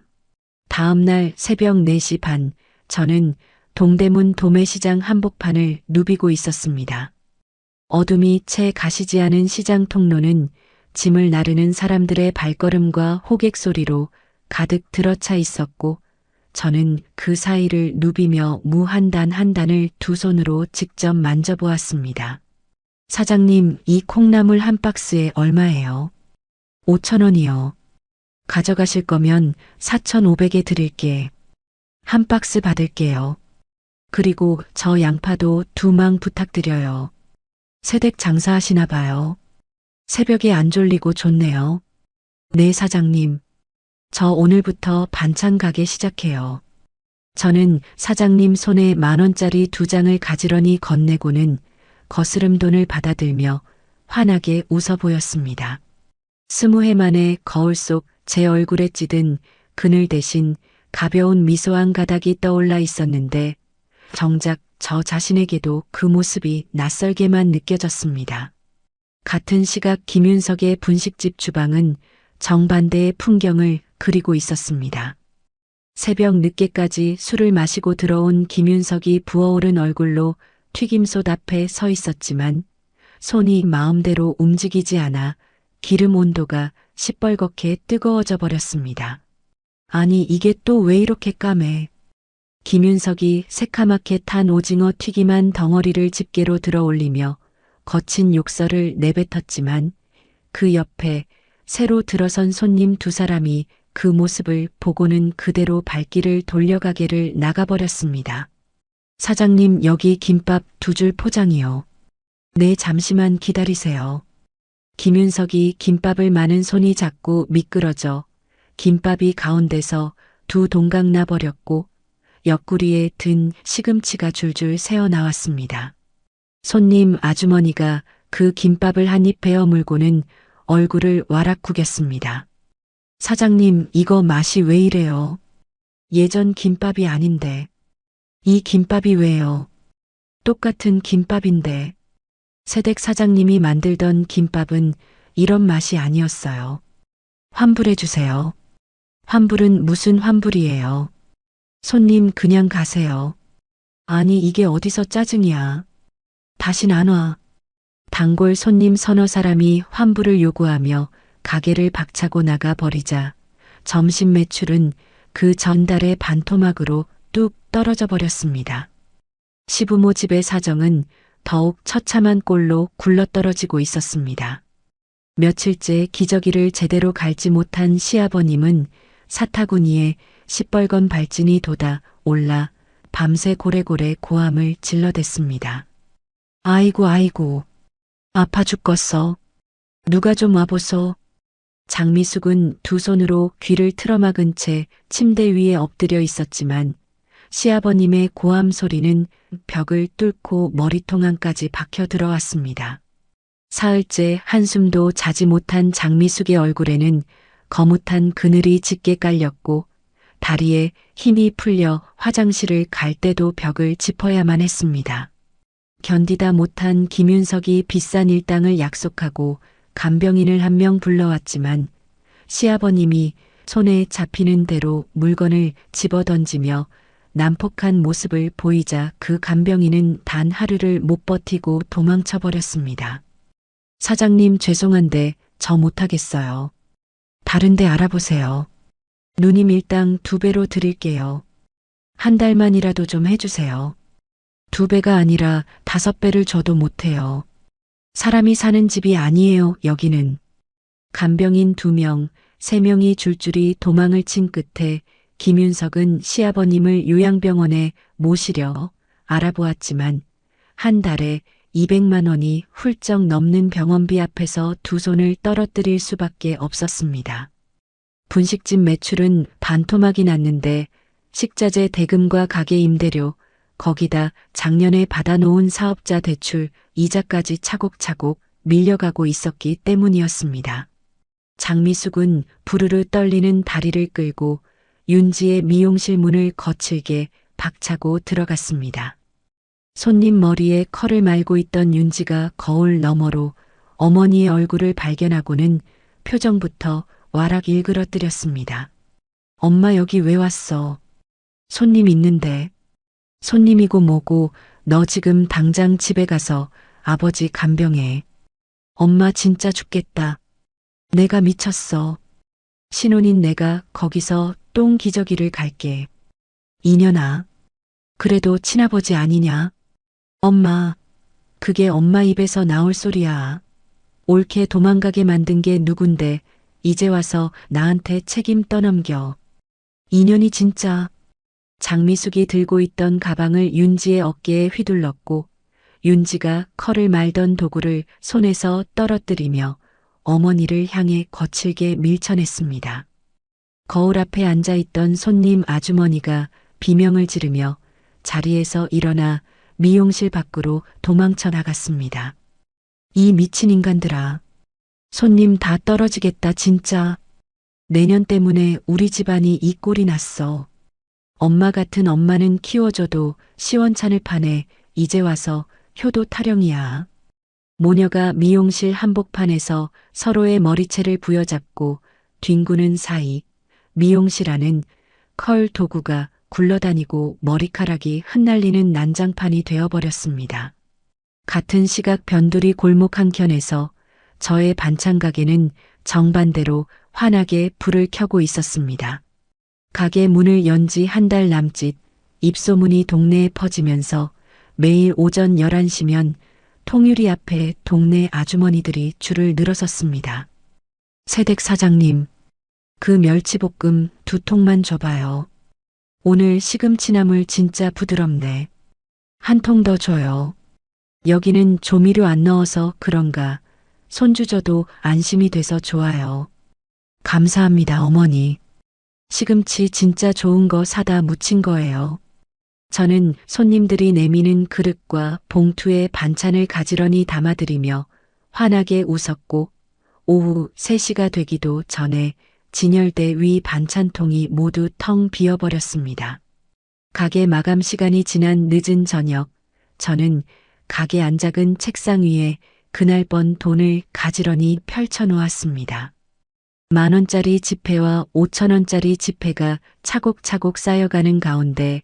다음 날 새벽 4시 반, 저는 동대문 도매시장 한복판을 누비고 있었습니다. 어둠이 채 가시지 않은 시장 통로는 짐을 나르는 사람들의 발걸음과 호객 소리로 가득 들어차 있었고 저는 그 사이를 누비며 무 한 단 한 단을 두 손으로 직접 만져보았습니다. 사장님, 이 콩나물 한 박스에 얼마예요? 5,000원이요. 가져가실 거면 4,500에 드릴게. 한 박스 받을게요. 그리고 저 양파도 2망 부탁드려요. 새댁 장사하시나 봐요. 새벽에 안 졸리고 좋네요. 네, 사장님. 저 오늘부터 반찬 가게 시작해요. 저는 사장님 손에 10,000원짜리 2장을 가지런히 건네고는 거스름 돈을 받아들며 환하게 웃어 보였습니다. 20해 만에 거울 속 제 얼굴에 찌든 그늘 대신 가벼운 미소 한 가닥이 떠올라 있었는데 정작 저 자신에게도 그 모습이 낯설게만 느껴졌습니다. 같은 시각 김윤석의 분식집 주방은 정반대의 풍경을 그리고 있었습니다. 새벽 늦게까지 술을 마시고 들어온 김윤석이 부어오른 얼굴로 튀김솥 앞에 서 있었지만 손이 마음대로 움직이지 않아 기름 온도가 시뻘겋게 뜨거워져 버렸습니다. 아니 이게 또 왜 이렇게 까매? 김윤석이 새카맣게 탄 오징어 튀김한 덩어리를 집게로 들어 올리며 거친 욕설을 내뱉었지만 그 옆에 새로 들어선 손님 2사람이 그 모습을 보고는 그대로 발길을 돌려가게를 나가버렸습니다. 사장님, 여기 김밥 2줄 포장이요. 네, 잠시만 기다리세요. 김윤석이 김밥을 마는 손이 자꾸 미끄러져 김밥이 가운데서 두 동강 나버렸고 옆구리에 든 시금치가 줄줄 새어나왔습니다. 손님 아주머니가 그 김밥을 한 입 베어 물고는 얼굴을 와락 구겼습니다. 사장님, 이거 맛이 왜 이래요? 예전 김밥이 아닌데. 이 김밥이 왜요? 똑같은 김밥인데. 새댁 사장님이 만들던 김밥은 이런 맛이 아니었어요. 환불해 주세요. 환불은 무슨 환불이에요? 손님 그냥 가세요. 아니 이게 어디서 짜증이야. 다신 안 와. 단골 손님 서너 사람이 환불을 요구하며 가게를 박차고 나가 버리자 점심 매출은 그 전달의 반토막으로 뚝 떨어져 버렸습니다. 시부모 집의 사정은 더욱 처참한 꼴로 굴러떨어지고 있었습니다. 며칠째 기저귀를 제대로 갈지 못한 시아버님은 사타구니에 시뻘건 발진이 돋아 올라 밤새 고래고래 고함을 질러댔습니다. 아이고 아이고 아파 죽겠어. 누가 좀 와보소. 장미숙은 두 손으로 귀를 틀어막은 채 침대 위에 엎드려 있었지만 시아버님의 고함 소리는 벽을 뚫고 머리통 안까지 박혀 들어왔습니다. 사흘째 한숨도 자지 못한 장미숙의 얼굴에는 거뭇한 그늘이 짙게 깔렸고 다리에 힘이 풀려 화장실을 갈 때도 벽을 짚어야만 했습니다. 견디다 못한 김윤석이 비싼 일당을 약속하고 간병인을 한 명 불러왔지만 시아버님이 손에 잡히는 대로 물건을 집어던지며 난폭한 모습을 보이자 그 간병인은 단 하루를 못 버티고 도망쳐 버렸습니다. 사장님 죄송한데 저 못하겠어요. 다른 데 알아보세요. 누님 일당 2배로 드릴게요. 한 달만이라도 좀 해주세요. 2배가 아니라 5배를 줘도 못해요. 사람이 사는 집이 아니에요, 여기는. 간병인 2명, 3명이 줄줄이 도망을 친 끝에 김윤석은 시아버님을 요양병원에 모시려 알아보았지만 한 달에 200만 원이 훌쩍 넘는 병원비 앞에서 두 손을 떨어뜨릴 수밖에 없었습니다. 분식집 매출은 반토막이 났는데 식자재 대금과 가게 임대료, 거기다 작년에 받아놓은 사업자 대출, 이자까지 차곡차곡 밀려가고 있었기 때문이었습니다. 장미숙은 부르르 떨리는 다리를 끌고 윤지의 미용실 문을 거칠게 박차고 들어갔습니다. 손님 머리에 컬을 말고 있던 윤지가 거울 너머로 어머니의 얼굴을 발견하고는 표정부터 와락 일그러뜨렸습니다. 엄마 여기 왜 왔어? 손님 있는데. 손님이고 뭐고 너 지금 당장 집에 가서 아버지 간병해. 엄마 진짜 죽겠다. 내가 미쳤어. 신혼인 내가 거기서 똥 기저귀를 갈게. 이년아, 그래도 친아버지 아니냐? 엄마, 그게 엄마 입에서 나올 소리야. 옳게 도망가게 만든 게 누군데 이제 와서 나한테 책임 떠넘겨. 이년이 진짜. 장미숙이 들고 있던 가방을 윤지의 어깨에 휘둘렀고 윤지가 칼을 말던 도구를 손에서 떨어뜨리며 어머니를 향해 거칠게 밀쳐냈습니다. 거울 앞에 앉아있던 손님 아주머니가 비명을 지르며 자리에서 일어나 미용실 밖으로 도망쳐 나갔습니다. 이 미친 인간들아. 손님 다 떨어지겠다 진짜. 내년 때문에 우리 집안이 이 꼴이 났어. 엄마 같은 엄마는 키워줘도 시원찮을 판에 이제 와서 효도 타령이야. 모녀가 미용실 한복판에서 서로의 머리채를 부여잡고 뒹구는 사이 미용실 안은 컬 도구가 굴러다니고 머리카락이 흩날리는 난장판이 되어버렸습니다. 같은 시각 변두리 골목 한켠에서 저의 반찬 가게는 정반대로 환하게 불을 켜고 있었습니다. 가게 문을 연 지 한 달 남짓 입소문이 동네에 퍼지면서 매일 오전 11시면 통유리 앞에 동네 아주머니들이 줄을 늘어섰습니다. 새댁 사장님, 그 멸치볶음 2통만 줘봐요. 오늘 시금치나물 진짜 부드럽네. 한 통 더 줘요. 여기는 조미료 안 넣어서 그런가 손주 줘도 안심이 돼서 좋아요. 감사합니다, 어머니. 시금치 진짜 좋은 거 사다 무친 거예요. 저는 손님들이 내미는 그릇과 봉투에 반찬을 가지런히 담아드리며 환하게 웃었고 오후 3시가 되기도 전에 진열대 위 반찬통이 모두 텅 비어버렸습니다. 가게 마감 시간이 지난 늦은 저녁, 저는 가게 안작은 책상 위에 그날 번 돈을 가지런히 펼쳐놓았습니다. 10,000원짜리 지폐와 5,000원짜리 지폐가 차곡차곡 쌓여가는 가운데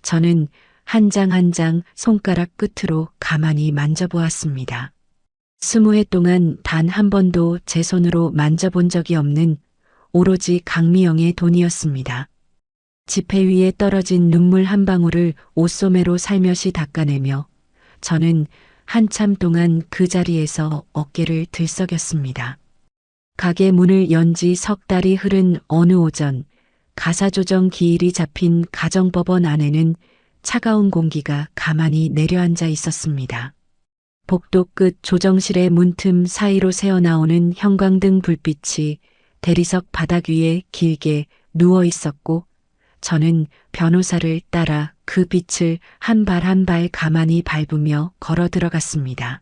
저는 한 장 한 장 손가락 끝으로 가만히 만져보았습니다. 20해 동안 단 한 번도 제 손으로 만져본 적이 없는 오로지 강미영의 돈이었습니다. 지폐 위에 떨어진 눈물 한 방울을 옷소매로 살며시 닦아내며 저는 한참 동안 그 자리에서 어깨를 들썩였습니다. 가게 문을 연 지 석 달이 흐른 어느 오전, 가사조정 기일이 잡힌 가정법원 안에는 차가운 공기가 가만히 내려앉아 있었습니다. 복도 끝 조정실의 문틈 사이로 새어나오는 형광등 불빛이 대리석 바닥 위에 길게 누워 있었고 저는 변호사를 따라 그 빛을 한 발 한 발 가만히 밟으며 걸어 들어갔습니다.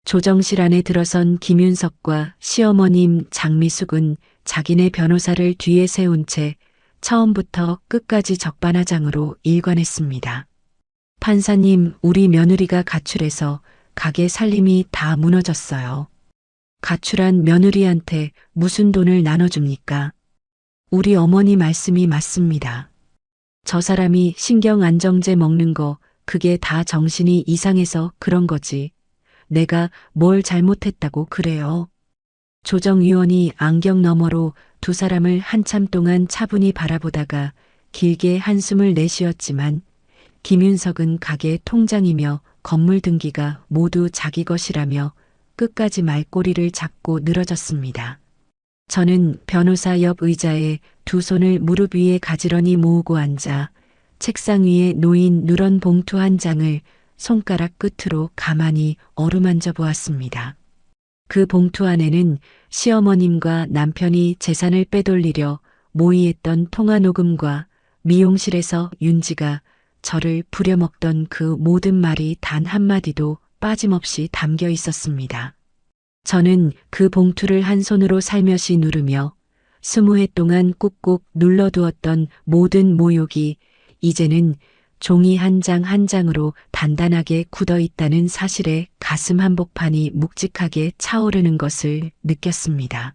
조정실 안에 들어선 김윤석과 시어머님 장미숙은 자기네 변호사를 뒤에 세운 채 처음부터 끝까지 적반하장으로 일관했습니다. 판사님, 우리 며느리가 가출해서 가게 살림이 다 무너졌어요. 가출한 며느리한테 무슨 돈을 나눠줍니까? 우리 어머니 말씀이 맞습니다. 저 사람이 신경안정제 먹는 거 그게 다 정신이 이상해서 그런 거지. 내가 뭘 잘못했다고 그래요. 조정위원이 안경 너머로 두 사람을 한참 동안 차분히 바라보다가 길게 한숨을 내쉬었지만 김윤석은 가게 통장이며 건물 등기가 모두 자기 것이라며 끝까지 말꼬리를 잡고 늘어졌습니다. 저는 변호사 옆 의자에 두 손을 무릎 위에 가지런히 모으고 앉아 책상 위에 놓인 누런 봉투 한 장을 손가락 끝으로 가만히 어루만져 보았습니다. 그 봉투 안에는 시어머님과 남편이 재산을 빼돌리려 모의했던 통화 녹음과 미용실에서 윤지가 저를 부려먹던 그 모든 말이 단 한마디도 빠짐없이 담겨 있었습니다. 저는 그 봉투를 한 손으로 살며시 누르며 20해 동안 꾹꾹 눌러두었던 모든 모욕이 이제는 종이 한 장 한 장으로 단단하게 굳어 있다는 사실에 가슴 한복판이 묵직하게 차오르는 것을 느꼈습니다.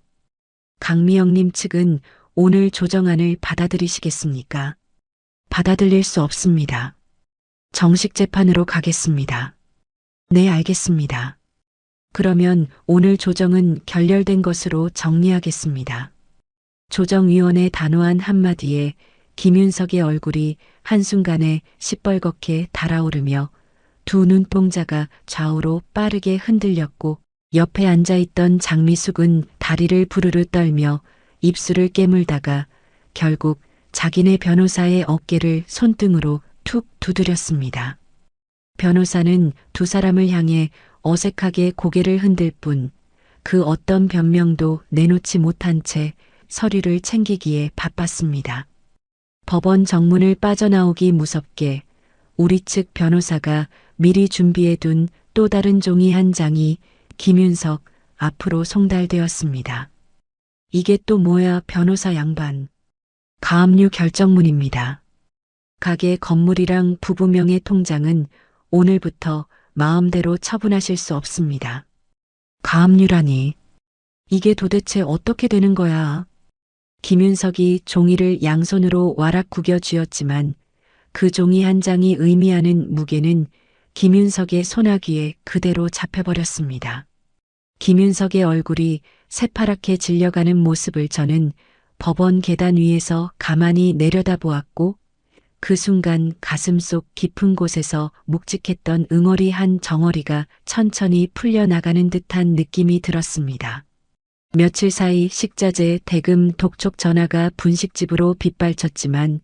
강미영님 측은 오늘 조정안을 받아들이시겠습니까? 받아들일 수 없습니다. 정식 재판으로 가겠습니다. 네, 알겠습니다. 그러면 오늘 조정은 결렬된 것으로 정리하겠습니다. 조정위원의 단호한 한마디에 김윤석의 얼굴이 한순간에 시뻘겋게 달아오르며 두 눈동자가 좌우로 빠르게 흔들렸고 옆에 앉아있던 장미숙은 다리를 부르르 떨며 입술을 깨물다가 결국 자기네 변호사의 어깨를 손등으로 툭 두드렸습니다. 변호사는 두 사람을 향해 어색하게 고개를 흔들 뿐 그 어떤 변명도 내놓지 못한 채 서류를 챙기기에 바빴습니다. 법원 정문을 빠져나오기 무섭게 우리 측 변호사가 미리 준비해둔 또 다른 종이 한 장이 김윤석 앞으로 송달되었습니다. 이게 또 뭐야, 변호사 양반. 가압류 결정문입니다. 가게 건물이랑 부부명의 통장은 오늘부터 마음대로 처분하실 수 없습니다. 가압류라니. 이게 도대체 어떻게 되는 거야? 김윤석이 종이를 양손으로 와락 구겨 쥐었지만 그 종이 한 장이 의미하는 무게는 김윤석의 손아귀에 그대로 잡혀버렸습니다. 김윤석의 얼굴이 새파랗게 질려가는 모습을 저는 법원 계단 위에서 가만히 내려다보았고 그 순간 가슴속 깊은 곳에서 묵직했던 응어리 한 정어리가 천천히 풀려나가는 듯한 느낌이 들었습니다. 며칠 사이 식자재 대금 독촉 전화가 분식집으로 빗발쳤지만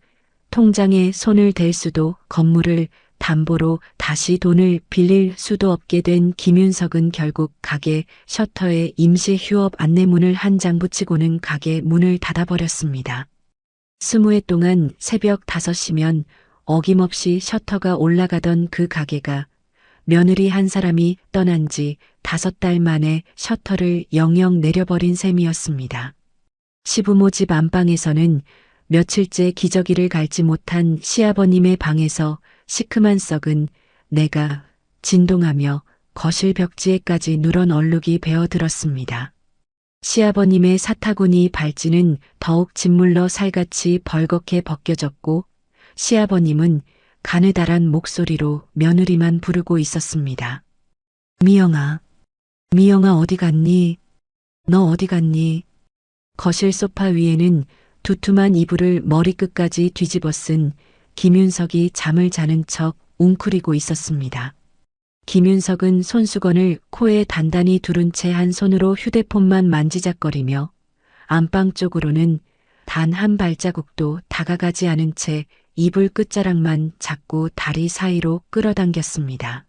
통장에 손을 댈 수도 건물을 담보로 다시 돈을 빌릴 수도 없게 된 김윤석은 결국 가게 셔터에 임시 휴업 안내문을 한 장 붙이고는 가게 문을 닫아버렸습니다. 20회 동안 새벽 5시면 어김없이 셔터가 올라가던 그 가게가 며느리 한 사람이 떠난 지 5달 만에 셔터를 영영 내려버린 셈이었습니다. 시부모 집 안방에서는 며칠째 기저귀를 갈지 못한 시아버님의 방에서 시큼한 썩은 내가 진동하며 거실 벽지에까지 누런 얼룩이 베어들었습니다. 시아버님의 사타구니 발찌는 더욱 짓물러 살같이 벌겋게 벗겨졌고 시아버님은 가느다란 목소리로 며느리만 부르고 있었습니다. 미영아, 미영아 어디 갔니? 너 어디 갔니? 거실 소파 위에는 두툼한 이불을 머리끝까지 뒤집어 쓴 김윤석이 잠을 자는 척 웅크리고 있었습니다. 김윤석은 손수건을 코에 단단히 두른 채 한 손으로 휴대폰만 만지작거리며 안방 쪽으로는 단 한 발자국도 다가가지 않은 채 이불 끝자락만 자꾸 다리 사이로 끌어당겼습니다.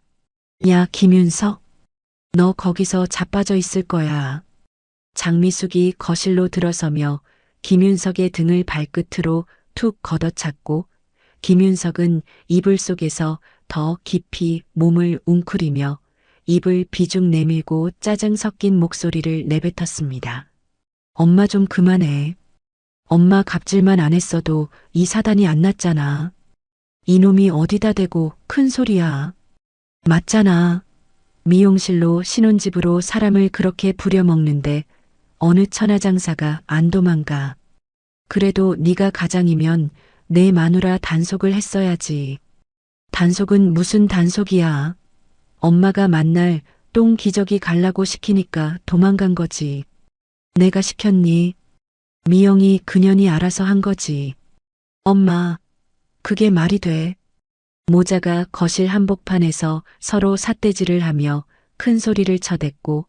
야, 김윤석, 너 거기서 자빠져 있을 거야. 장미숙이 거실로 들어서며 김윤석의 등을 발끝으로 툭 걷어찼고 김윤석은 이불 속에서 더 깊이 몸을 웅크리며 입을 비중 내밀고 짜증 섞인 목소리를 내뱉었습니다. 엄마 좀 그만해. 엄마 갑질만 안 했어도 이 사단이 안 났잖아. 이놈이 어디다 대고 큰 소리야. 맞잖아. 미용실로 신혼집으로 사람을 그렇게 부려먹는데 어느 천하장사가 안 도망가. 그래도 네가 가장이면 내 마누라 단속을 했어야지. 단속은 무슨 단속이야. 엄마가 만날 똥 기저귀 갈라고 시키니까 도망간 거지. 내가 시켰니? 미영이 그년이 알아서 한 거지. 엄마, 그게 말이 돼. 모자가 거실 한복판에서 서로 삿대질을 하며 큰 소리를 쳐댔고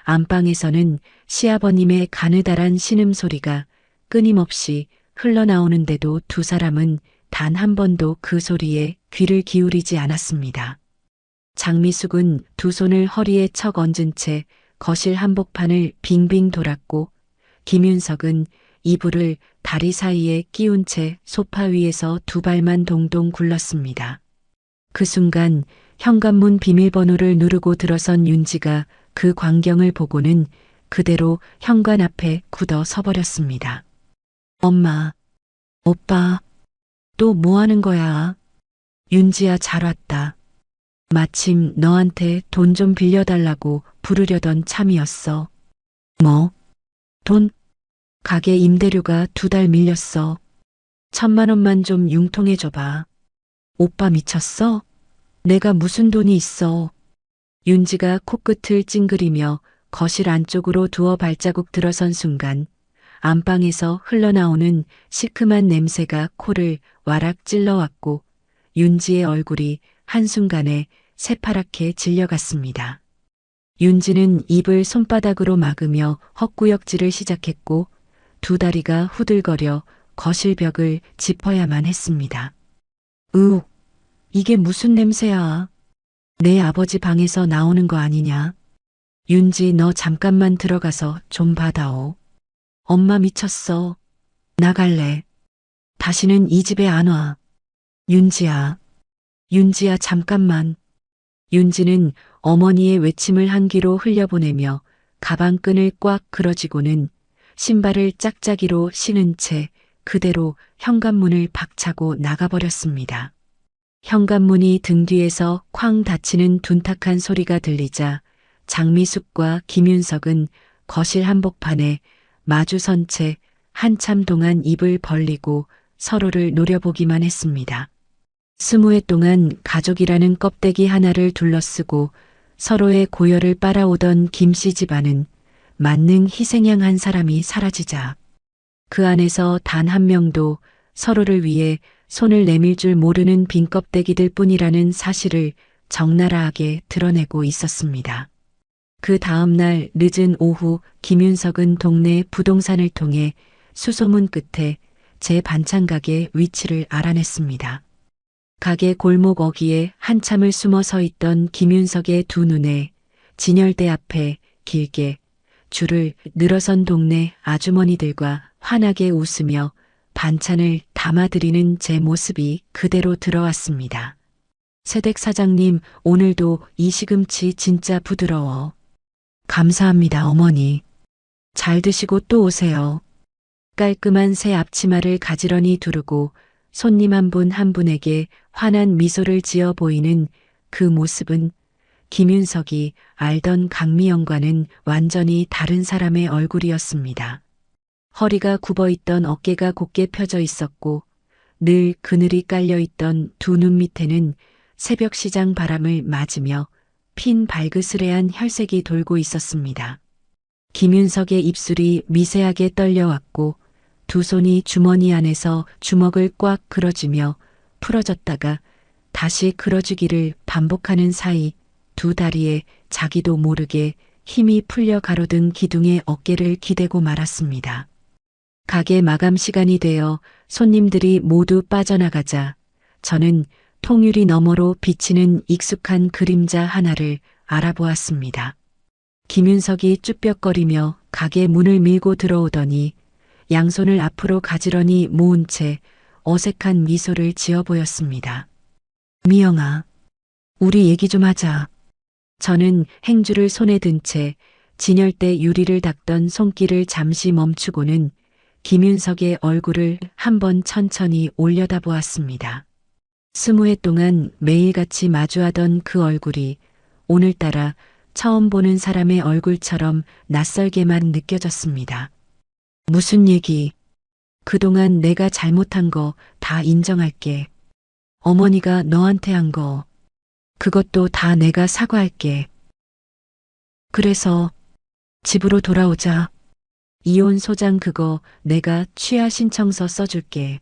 안방에서는 시아버님의 가느다란 신음소리가 끊임없이 흘러나오는데도 두 사람은 단 한 번도 그 소리에 귀를 기울이지 않았습니다. 장미숙은 두 손을 허리에 척 얹은 채 거실 한복판을 빙빙 돌았고 김윤석은 이불을 다리 사이에 끼운 채 소파 위에서 두 발만 동동 굴렀습니다. 그 순간 현관문 비밀번호를 누르고 들어선 윤지가 그 광경을 보고는 그대로 현관 앞에 굳어 서버렸습니다. 엄마, 오빠, 또 뭐 하는 거야? 윤지야 잘 왔다. 마침 너한테 돈 좀 빌려달라고 부르려던 참이었어. 뭐? 돈? 가게 임대료가 2달 밀렸어. 1,000만 원만 좀 융통해줘봐. 오빠 미쳤어? 내가 무슨 돈이 있어. 윤지가 코끝을 찡그리며 거실 안쪽으로 두어 발자국 들어선 순간 안방에서 흘러나오는 시큼한 냄새가 코를 와락 찔러왔고 윤지의 얼굴이 한순간에 새파랗게 질려갔습니다. 윤지는 입을 손바닥으로 막으며 헛구역질을 시작했고 두 다리가 후들거려 거실 벽을 짚어야만 했습니다. 으욱, 이게 무슨 냄새야? 내 아버지 방에서 나오는 거 아니냐? 윤지, 너 잠깐만 들어가서 좀 받아오. 엄마 미쳤어. 나갈래. 다시는 이 집에 안 와. 윤지야. 윤지야, 잠깐만. 윤지는 어머니의 외침을 한 귀로 흘려보내며 가방끈을 꽉 그러쥐고는 신발을 짝짝이로 신은 채 그대로 현관문을 박차고 나가버렸습니다. 현관문이 등 뒤에서 쾅 닫히는 둔탁한 소리가 들리자 장미숙과 김윤석은 거실 한복판에 마주선 채 한참 동안 입을 벌리고 서로를 노려보기만 했습니다. 20해 동안 가족이라는 껍데기 하나를 둘러쓰고 서로의 고열을 빨아오던 김씨 집안은 만능 희생양 한 사람이 사라지자 그 안에서 단 한 명도 서로를 위해 손을 내밀 줄 모르는 빈 껍데기들 뿐이라는 사실을 적나라하게 드러내고 있었습니다. 그 다음 날 늦은 오후 김윤석은 동네 부동산을 통해 수소문 끝에 제 반찬 가게 위치를 알아냈습니다. 가게 골목 어귀에 한참을 숨어 서 있던 김윤석의 두 눈에 진열대 앞에 길게 줄을 늘어선 동네 아주머니들과 환하게 웃으며 반찬을 담아드리는 제 모습이 그대로 들어왔습니다. 새댁 사장님, 오늘도 이 시금치 진짜 부드러워. 감사합니다, 어머니. 잘 드시고 또 오세요. 깔끔한 새 앞치마를 가지런히 두르고 손님 한 분 한 분에게 환한 미소를 지어 보이는 그 모습은 김윤석이 알던 강미영과는 완전히 다른 사람의 얼굴이었습니다. 허리가 굽어있던 어깨가 곧게 펴져 있었고 늘 그늘이 깔려있던 두 눈 밑에는 새벽 시장 바람을 맞으며 핀 발그스레한 혈색이 돌고 있었습니다. 김윤석의 입술이 미세하게 떨려왔고 두 손이 주머니 안에서 주먹을 꽉 그어쥐며 풀어졌다가 다시 그어주기를 반복하는 사이 두 다리에 자기도 모르게 힘이 풀려 가로등 기둥의 어깨를 기대고 말았습니다. 가게 마감 시간이 되어 손님들이 모두 빠져나가자 저는 통유리 너머로 비치는 익숙한 그림자 하나를 알아보았습니다. 김윤석이 쭈뼛거리며 가게 문을 밀고 들어오더니 양손을 앞으로 가지런히 모은 채 어색한 미소를 지어 보였습니다. 미영아, 우리 얘기 좀 하자. 저는 행주를 손에 든 채 진열대 유리를 닦던 손길을 잠시 멈추고는 김윤석의 얼굴을 한번 천천히 올려다보았습니다. 20해 동안 매일같이 마주하던 그 얼굴이 오늘따라 처음 보는 사람의 얼굴처럼 낯설게만 느껴졌습니다. 무슨 얘기? 그동안 내가 잘못한 거 다 인정할게. 어머니가 너한테 한 거, 그것도 다 내가 사과할게. 그래서 집으로 돌아오자. 이혼 소장 그거 내가 취하 신청서 써줄게.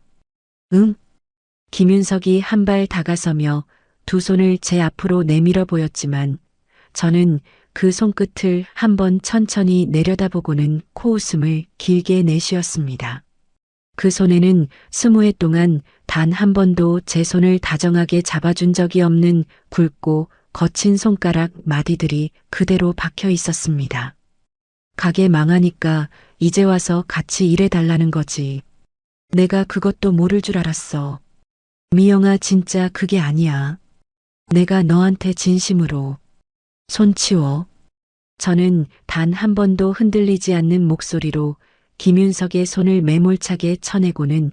응? 김윤석이 한 발 다가서며 두 손을 제 앞으로 내밀어 보였지만 저는 그 손끝을 한번 천천히 내려다보고는 코웃음을 길게 내쉬었습니다. 그 손에는 20해 동안 단 한 번도 제 손을 다정하게 잡아준 적이 없는 굵고 거친 손가락 마디들이 그대로 박혀 있었습니다. 가게 망하니까 이제 와서 같이 일해달라는 거지. 내가 그것도 모를 줄 알았어. 미영아, 진짜 그게 아니야. 내가 너한테 진심으로. 손 치워. 저는 단 한 번도 흔들리지 않는 목소리로 김윤석의 손을 매몰차게 쳐내고는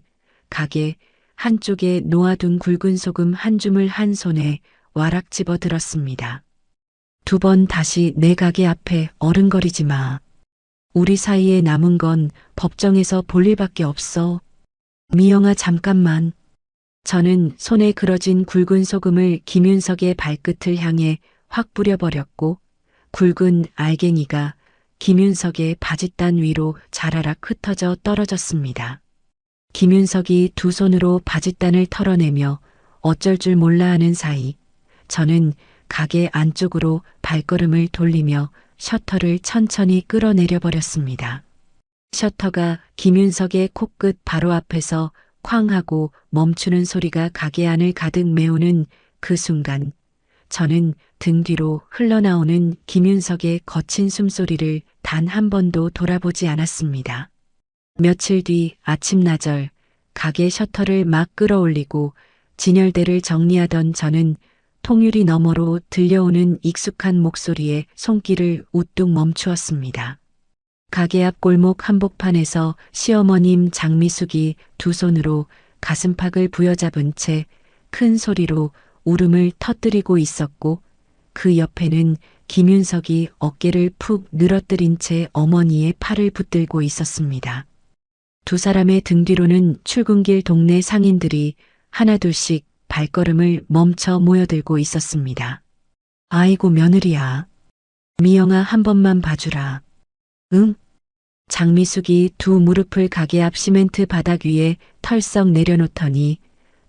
가게 한쪽에 놓아둔 굵은 소금 한 줌을 한 손에 와락 집어 들었습니다. 두 번 다시 내 가게 앞에 어른거리지 마. 우리 사이에 남은 건 법정에서 볼 일밖에 없어. 미영아, 잠깐만. 저는 손에 그어진 굵은 소금을 김윤석의 발끝을 향해 확 뿌려버렸고 굵은 알갱이가 김윤석의 바짓단 위로 자라락 흩어져 떨어졌습니다. 김윤석이 두 손으로 바짓단을 털어내며 어쩔 줄 몰라 하는 사이 저는 가게 안쪽으로 발걸음을 돌리며 셔터를 천천히 끌어내려 버렸습니다. 셔터가 김윤석의 코끝 바로 앞에서 쾅 하고 멈추는 소리가 가게 안을 가득 메우는 그 순간 저는 등 뒤로 흘러나오는 김윤석의 거친 숨소리를 단 한 번도 돌아보지 않았습니다. 며칠 뒤 아침나절 가게 셔터를 막 끌어올리고 진열대를 정리하던 저는 통유리 너머로 들려오는 익숙한 목소리에 손길을 우뚝 멈추었습니다. 가게 앞 골목 한복판에서 시어머님 장미숙이 두 손으로 가슴팍을 부여잡은 채 큰 소리로 울음을 터뜨리고 있었고 그 옆에는 김윤석이 어깨를 푹 늘어뜨린 채 어머니의 팔을 붙들고 있었습니다. 두 사람의 등 뒤로는 출근길 동네 상인들이 하나둘씩 발걸음을 멈춰 모여들고 있었습니다. 아이고 며느리야. 미영아 한 번만 봐주라. 응? 장미숙이 두 무릎을 가게 앞 시멘트 바닥 위에 털썩 내려놓더니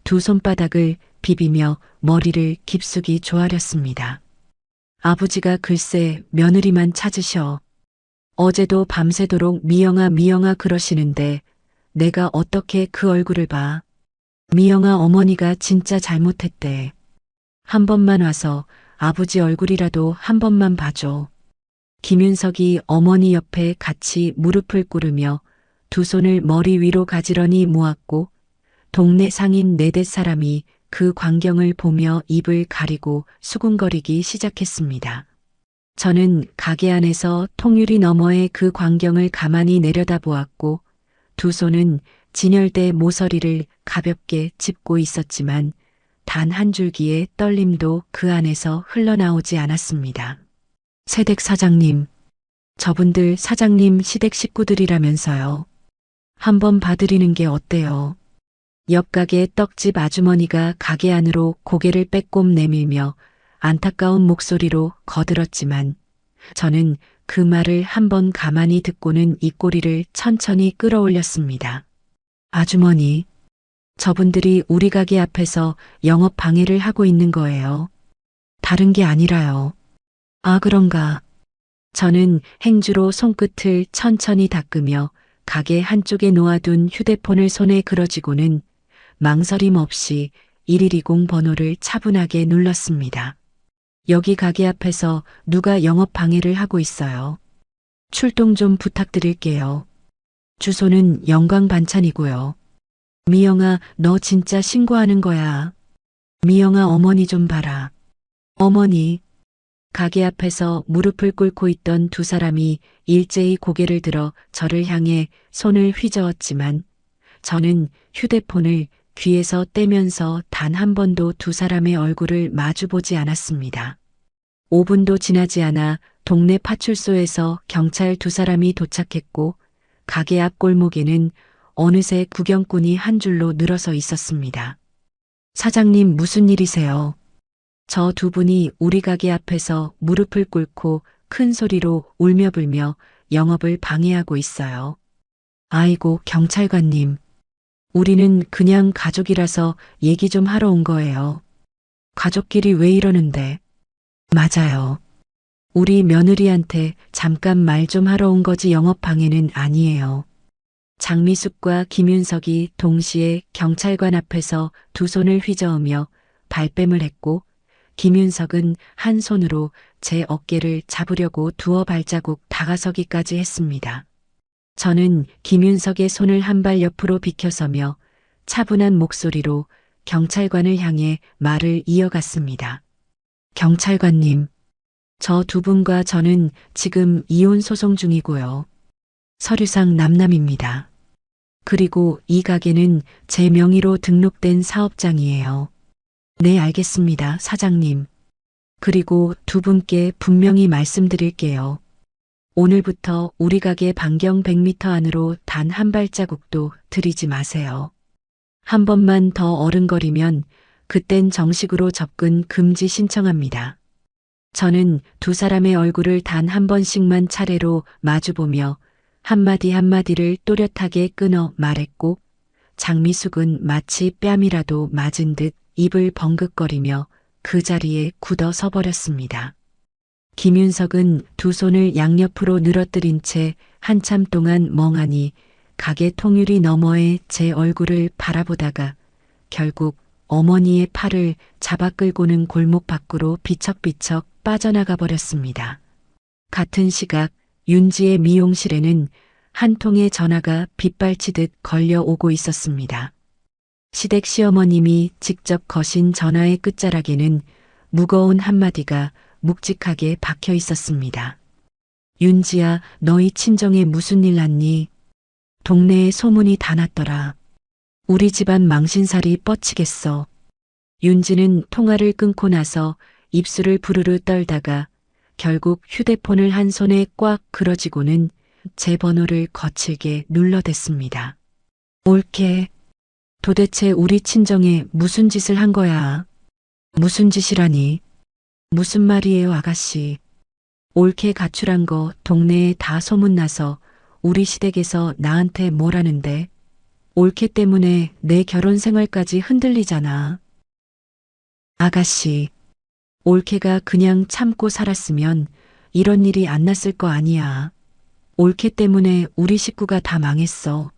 두 손바닥을 비비며 머리를 깊숙이 조아렸습니다. 아버지가 글쎄 며느리만 찾으셔. 어제도 밤새도록 미영아 미영아 그러시는데 내가 어떻게 그 얼굴을 봐. 미영아 어머니가 진짜 잘못했대. 한 번만 와서 아버지 얼굴이라도 한 번만 봐줘. 김윤석이 어머니 옆에 같이 무릎을 꿇으며 두 손을 머리 위로 가지런히 모았고 동네 상인 네댓 사람이 그 광경을 보며 입을 가리고 수군거리기 시작했습니다. 저는 가게 안에서 통유리 너머의 그 광경을 가만히 내려다보았고 두 손은 진열대 모서리를 가볍게 짚고 있었지만 단 한 줄기의 떨림도 그 안에서 흘러나오지 않았습니다. 세댁 사장님, 저분들 사장님 시댁 식구들이라면서요. 한번 봐드리는 게 어때요? 옆 가게 떡집 아주머니가 가게 안으로 고개를 빼꼼 내밀며 안타까운 목소리로 거들었지만 저는 그 말을 한번 가만히 듣고는 입꼬리를 천천히 끌어올렸습니다. 아주머니, 저분들이 우리 가게 앞에서 영업 방해를 하고 있는 거예요. 다른 게 아니라요. 아, 그런가. 저는 행주로 손끝을 천천히 닦으며 가게 한쪽에 놓아둔 휴대폰을 손에 그려쥐고는 망설임 없이 112 번호를 차분하게 눌렀습니다. 여기 가게 앞에서 누가 영업 방해를 하고 있어요. 출동 좀 부탁드릴게요. 주소는 영광 반찬이고요. 미영아, 너 진짜 신고하는 거야. 미영아 어머니 좀 봐라. 어머니. 가게 앞에서 무릎을 꿇고 있던 두 사람이 일제히 고개를 들어 저를 향해 손을 휘저었지만 저는 휴대폰을 귀에서 떼면서 단 한 번도 두 사람의 얼굴을 마주보지 않았습니다. 5분도 지나지 않아 동네 파출소에서 경찰 두 사람이 도착했고 가게 앞 골목에는 어느새 구경꾼이 한 줄로 늘어서 있었습니다. 사장님 무슨 일이세요? 저 두 분이 우리 가게 앞에서 무릎을 꿇고 큰 소리로 울며불며 영업을 방해하고 있어요. 아이고 경찰관님. 우리는 그냥 가족이라서 얘기 좀 하러 온 거예요. 가족끼리 왜 이러는데? 맞아요. 우리 며느리한테 잠깐 말 좀 하러 온 거지 영업 방해는 아니에요. 장미숙과 김윤석이 동시에 경찰관 앞에서 두 손을 휘저으며 발뺌을 했고 김윤석은 한 손으로 제 어깨를 잡으려고 두어 발자국 다가서기까지 했습니다. 저는 김윤석의 손을 한 발 옆으로 비켜서며 차분한 목소리로 경찰관을 향해 말을 이어갔습니다. 경찰관님, 저 두 분과 저는 지금 이혼 소송 중이고요. 서류상 남남입니다. 그리고 이 가게는 제 명의로 등록된 사업장이에요. 네, 알겠습니다, 사장님. 그리고 두 분께 분명히 말씀드릴게요. 오늘부터 우리 가게 반경 100m 안으로 단 한 발자국도 들이지 마세요. 한 번만 더 어른거리면 그땐 정식으로 접근 금지 신청합니다. 저는 두 사람의 얼굴을 단 한 번씩만 차례로 마주보며 한마디 한마디를 또렷하게 끊어 말했고 장미숙은 마치 뺨이라도 맞은 듯 입을 벙긋거리며 그 자리에 굳어 서버렸습니다. 김윤석은 두 손을 양옆으로 늘어뜨린 채 한참 동안 멍하니 가게 통유리 너머에 제 얼굴을 바라보다가 결국 어머니의 팔을 잡아 끌고는 골목 밖으로 비척비척 빠져나가 버렸습니다. 같은 시각 윤지의 미용실에는 한 통의 전화가 빗발치듯 걸려오고 있었습니다. 시댁 시어머님이 직접 거신 전화의 끝자락에는 무거운 한마디가 묵직하게 박혀 있었습니다. 윤지야, 너희 친정에 무슨 일 났니? 동네에 소문이 다 났더라. 우리 집안 망신살이 뻗치겠어. 윤지는 통화를 끊고 나서 입술을 부르르 떨다가 결국 휴대폰을 한 손에 꽉 그러쥐고는 제 번호를 거칠게 눌러댔습니다. 올케, 도대체 우리 친정에 무슨 짓을 한 거야? 무슨 짓이라니? 무슨 말이에요, 아가씨? 올케 가출한 거 동네에 다 소문나서 우리 시댁에서 나한테 뭐라는데? 올케 때문에 내 결혼 생활까지 흔들리잖아. 아가씨, 올케가 그냥 참고 살았으면 이런 일이 안 났을 거 아니야. 올케 때문에 우리 식구가 다 망했어.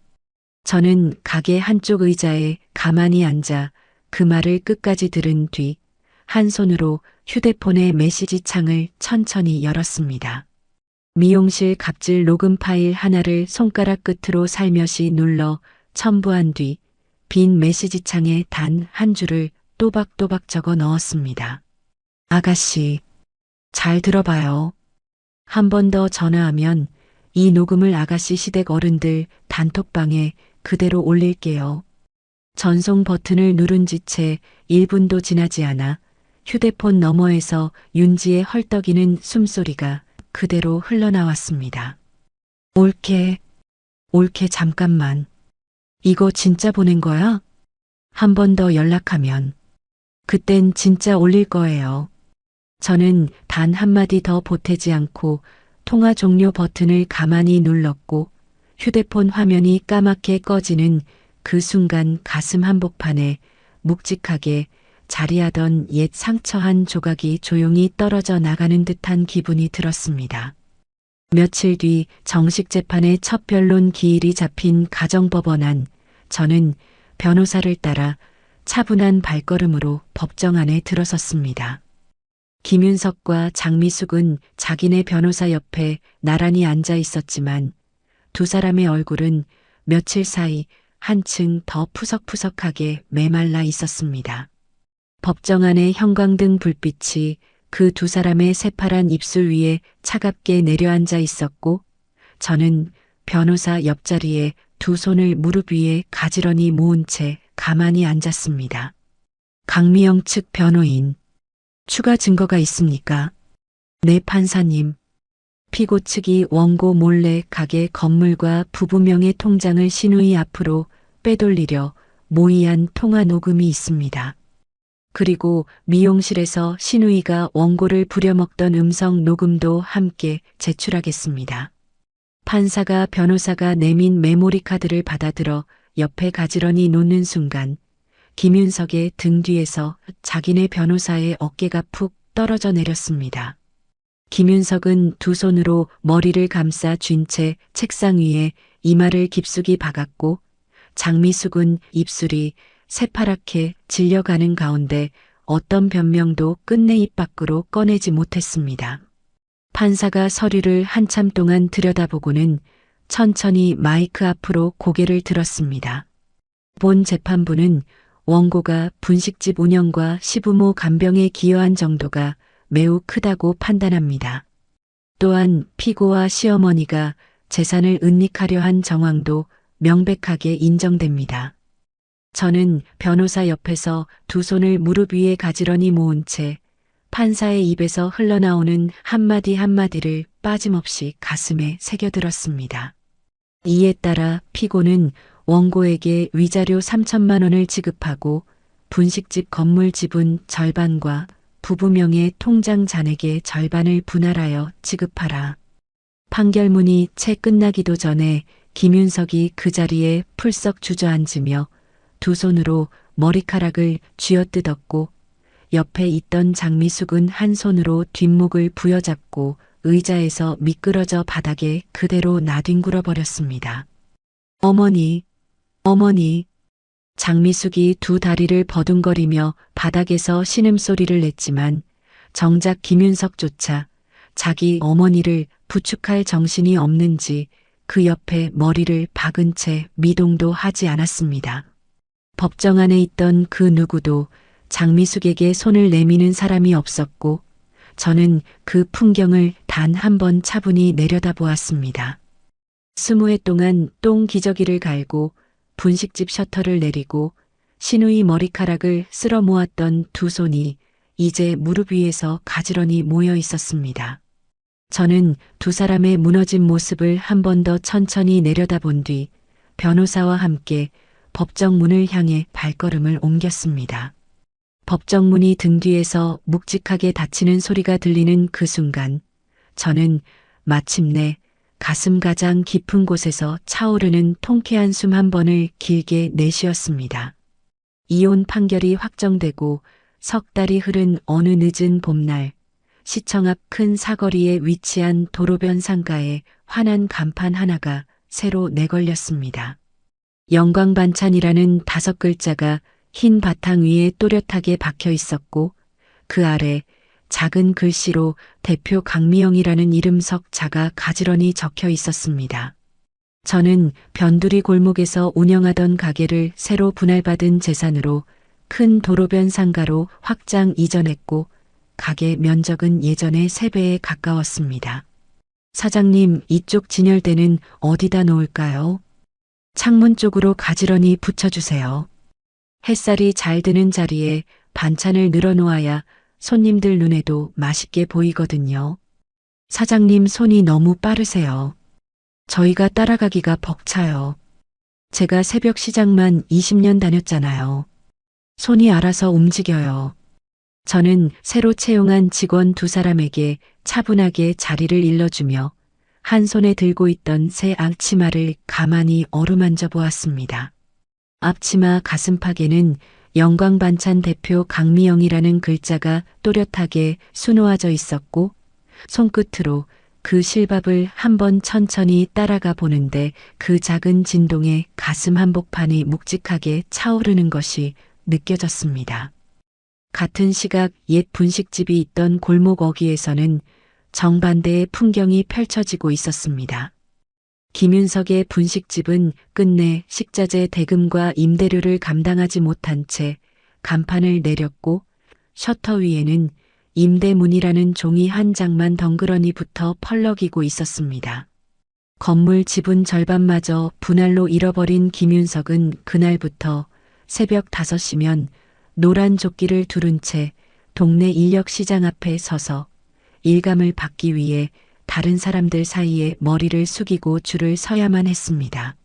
저는 가게 한쪽 의자에 가만히 앉아 그 말을 끝까지 들은 뒤 한 손으로 휴대폰의 메시지 창을 천천히 열었습니다. 미용실 갑질 녹음 파일 하나를 손가락 끝으로 살며시 눌러 첨부한 뒤 빈 메시지 창에 단 한 줄을 또박또박 적어 넣었습니다. 아가씨, 잘 들어봐요. 한 번 더 전화하면 이 녹음을 아가씨 시댁 어른들 단톡방에 그대로 올릴게요. 전송 버튼을 누른 지 채 1분도 지나지 않아 휴대폰 너머에서 윤지의 헐떡이는 숨소리가 그대로 흘러나왔습니다. 올케 잠깐만. 이거 진짜 보낸 거야? 한 번 더 연락하면 그땐 진짜 올릴 거예요. 저는 단 한마디 더 보태지 않고 통화 종료 버튼을 가만히 눌렀고 휴대폰 화면이 까맣게 꺼지는 그 순간 가슴 한복판에 묵직하게 자리하던 옛 상처 한 조각이 조용히 떨어져 나가는 듯한 기분이 들었습니다. 며칠 뒤 정식 재판의 첫 변론 기일이 잡힌 가정법원 안, 저는 변호사를 따라 차분한 발걸음으로 법정 안에 들어섰습니다. 김윤석과 장미숙은 자기네 변호사 옆에 나란히 앉아 있었지만 두 사람의 얼굴은 며칠 사이 한층 더 푸석푸석하게 메말라 있었습니다. 법정 안의 형광등 불빛이 그 두 사람의 새파란 입술 위에 차갑게 내려앉아 있었고 저는 변호사 옆자리에 두 손을 무릎 위에 가지런히 모은 채 가만히 앉았습니다. 강미영 측 변호인, 추가 증거가 있습니까? 네, 판사님. 피고 측이 원고 몰래 가게 건물과 부부명의 통장을 신우이 앞으로 빼돌리려 모의한 통화 녹음이 있습니다. 그리고 미용실에서 신우이가 원고를 부려먹던 음성 녹음도 함께 제출하겠습니다. 판사가 변호사가 내민 메모리 카드를 받아들어 옆에 가지런히 놓는 순간 김윤석의 등 뒤에서 자기네 변호사의 어깨가 푹 떨어져 내렸습니다. 김윤석은 두 손으로 머리를 감싸 쥔 채 책상 위에 이마를 깊숙이 박았고 장미숙은 입술이 새파랗게 질려가는 가운데 어떤 변명도 끝내 입 밖으로 꺼내지 못했습니다. 판사가 서류를 한참 동안 들여다보고는 천천히 마이크 앞으로 고개를 들었습니다. 본 재판부는 원고가 분식집 운영과 시부모 간병에 기여한 정도가 매우 크다고 판단합니다. 또한 피고와 시어머니가 재산을 은닉하려 한 정황도 명백하게 인정됩니다. 저는 변호사 옆에서 두 손을 무릎 위에 가지런히 모은 채 판사의 입에서 흘러나오는 한마디 한마디를 빠짐없이 가슴에 새겨들었습니다. 이에 따라 피고는 원고에게 위자료 3천만 원을 지급하고 분식집 건물 지분 절반과 부부명의 통장 잔액의 절반을 분할하여 지급하라. 판결문이 채 끝나기도 전에 김윤석이 그 자리에 풀썩 주저앉으며 두 손으로 머리카락을 쥐어뜯었고 옆에 있던 장미숙은 한 손으로 뒷목을 부여잡고 의자에서 미끄러져 바닥에 그대로 나뒹굴어 버렸습니다. 어머니, 어머니. 장미숙이 두 다리를 버둥거리며 바닥에서 신음소리를 냈지만 정작 김윤석조차 자기 어머니를 부축할 정신이 없는지 그 옆에 머리를 박은 채 미동도 하지 않았습니다. 법정 안에 있던 그 누구도 장미숙에게 손을 내미는 사람이 없었고 저는 그 풍경을 단 한 번 차분히 내려다보았습니다. 20회 동안 똥 기저귀를 갈고 분식집 셔터를 내리고 시누이 머리카락을 쓸어 모았던 두 손이 이제 무릎 위에서 가지런히 모여 있었습니다. 저는 두 사람의 무너진 모습을 한 번 더 천천히 내려다본 뒤 변호사와 함께 법정 문을 향해 발걸음을 옮겼습니다. 법정 문이 등 뒤에서 묵직하게 닫히는 소리가 들리는 그 순간 저는 마침내 가슴 가장 깊은 곳에서 차오르는 통쾌한 숨 한 번을 길게 내쉬었습니다. 이혼 판결이 확정되고 석 달이 흐른 어느 늦은 봄날 시청 앞 큰 사거리에 위치한 도로변 상가에 환한 간판 하나가 새로 내걸렸습니다. 영광반찬이라는 5글자가 흰 바탕 위에 또렷하게 박혀 있었고 그 아래 작은 글씨로 대표 강미영이라는 이름 석자가 가지런히 적혀 있었습니다. 저는 변두리 골목에서 운영하던 가게를 새로 분할받은 재산으로 큰 도로변 상가로 확장 이전했고 가게 면적은 예전의 3배에 가까웠습니다. 사장님, 이쪽 진열대는 어디다 놓을까요? 창문 쪽으로 가지런히 붙여주세요. 햇살이 잘 드는 자리에 반찬을 늘어놓아야 손님들 눈에도 맛있게 보이거든요. 사장님 손이 너무 빠르세요. 저희가 따라가기가 벅차요. 제가 새벽 시장만 20년 다녔잖아요. 손이 알아서 움직여요. 저는 새로 채용한 직원 두 사람에게 차분하게 자리를 일러주며 한 손에 들고 있던 새 앞치마를 가만히 어루만져 보았습니다. 앞치마 가슴팍에는 영광반찬 대표 강미영이라는 글자가 또렷하게 수놓아져 있었고 손끝으로 그 실밥을 한번 천천히 따라가 보는데 그 작은 진동에 가슴 한복판이 묵직하게 차오르는 것이 느껴졌습니다. 같은 시각 옛 분식집이 있던 골목 어귀에서는 정반대의 풍경이 펼쳐지고 있었습니다. 김윤석의 분식집은 끝내 식자재 대금과 임대료를 감당하지 못한 채 간판을 내렸고 셔터 위에는 임대문이라는 종이 한 장만 덩그러니 붙어 펄럭이고 있었습니다. 건물 지분 절반마저 분할로 잃어버린 김윤석은 그날부터 새벽 5시면 노란 조끼를 두른 채 동네 인력시장 앞에 서서 일감을 받기 위해 다른 사람들 사이에 머리를 숙이고 줄을 서야만 했습니다.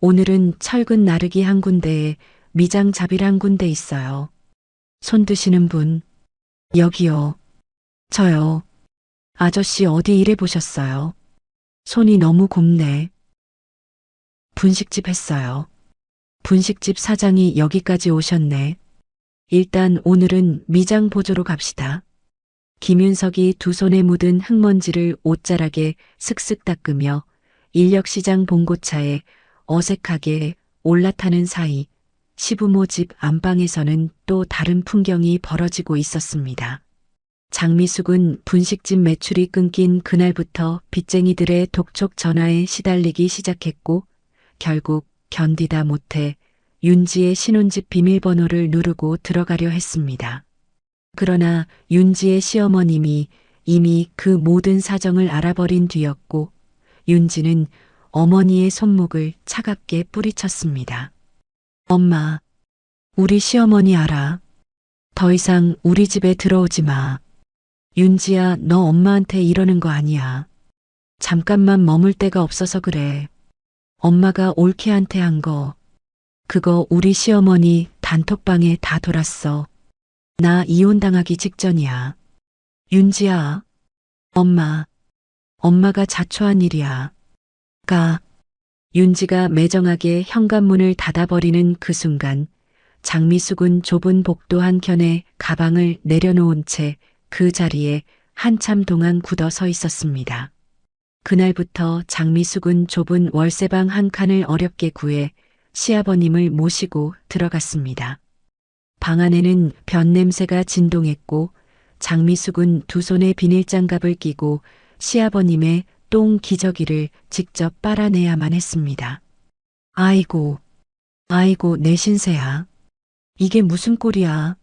오늘은 철근 나르기 한 군데에 미장 잡일 한 군데 있어요. 손 드시는 분. 여기요. 저요. 아저씨 어디 일해보셨어요? 손이 너무 곱네. 분식집 했어요. 분식집 사장이 여기까지 오셨네. 일단 오늘은 미장 보조로 갑시다. 김윤석이 두 손에 묻은 흙먼지를 옷자락에 슥슥 닦으며 인력시장 봉고차에 어색하게 올라타는 사이 시부모 집 안방에서는 또 다른 풍경이 벌어지고 있었습니다. 장미숙은 분식집 매출이 끊긴 그날부터 빚쟁이들의 독촉 전화에 시달리기 시작했고 결국 견디다 못해 윤지의 신혼집 비밀번호를 누르고 들어가려 했습니다. 그러나 윤지의 시어머님이 이미 그 모든 사정을 알아버린 뒤였고 윤지는 어머니의 손목을 차갑게 뿌리쳤습니다. 엄마, 우리 시어머니 알아. 더 이상 우리 집에 들어오지 마. 윤지야, 너 엄마한테 이러는 거 아니야. 잠깐만 머물 데가 없어서 그래. 엄마가 올케한테 한 거. 그거 우리 시어머니 단톡방에 다 돌았어. 나 이혼당하기 직전이야. 윤지야, 엄마가 자초한 일이야. 윤지가 매정하게 현관문을 닫아버리는 그 순간 장미숙은 좁은 복도 한켠에 가방을 내려놓은 채 그 자리에 한참 동안 굳어 서 있었습니다. 그날부터 장미숙은 좁은 월세방 한 칸을 어렵게 구해 시아버님을 모시고 들어갔습니다. 방 안에는 변 냄새가 진동했고 장미숙은 두 손에 비닐장갑을 끼고 시아버님의 똥 기저귀를 직접 빨아내야만 했습니다. 아이고, 내 신세야. 이게 무슨 꼴이야.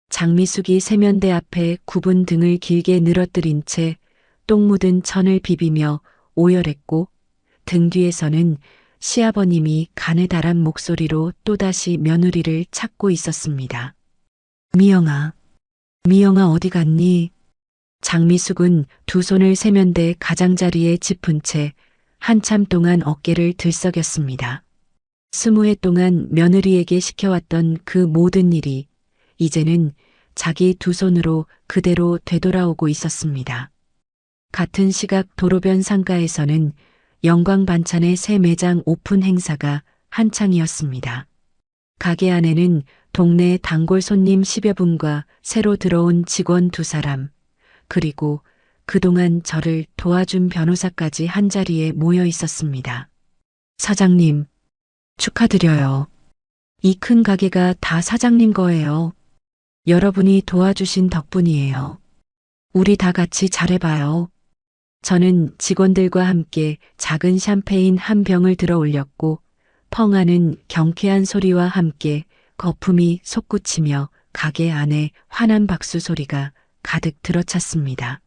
장미숙이 세면대 앞에 굽은 등을 길게 늘어뜨린 채 똥 묻은 천을 비비며 오열했고 등 뒤에서는 시아버님이 가느다란 목소리로 또다시 며느리를 찾고 있었습니다. 미영아 어디 갔니? 장미숙은 두 손을 세면대 가장자리에 짚은 채 한참 동안 어깨를 들썩였습니다. 20해 동안 며느리에게 시켜왔던 그 모든 일이 이제는 자기 두 손으로 그대로 되돌아오고 있었습니다. 같은 시각 도로변 상가에서는 영광 반찬의 새 매장 오픈 행사가 한창이었습니다. 가게 안에는 동네 단골 손님 10여 분과 새로 들어온 직원 2사람, 그리고 그동안 저를 도와준 변호사까지 한자리에 모여 있었습니다. 사장님, 축하드려요. 이 큰 가게가 다 사장님 거예요. 여러분이 도와주신 덕분이에요. 우리 다 같이 잘해봐요. 저는 직원들과 함께 작은 샴페인 한 병을 들어 올렸고 펑하는 경쾌한 소리와 함께 거품이 솟구치며 가게 안에 환한 박수 소리가 가득 들어찼습니다.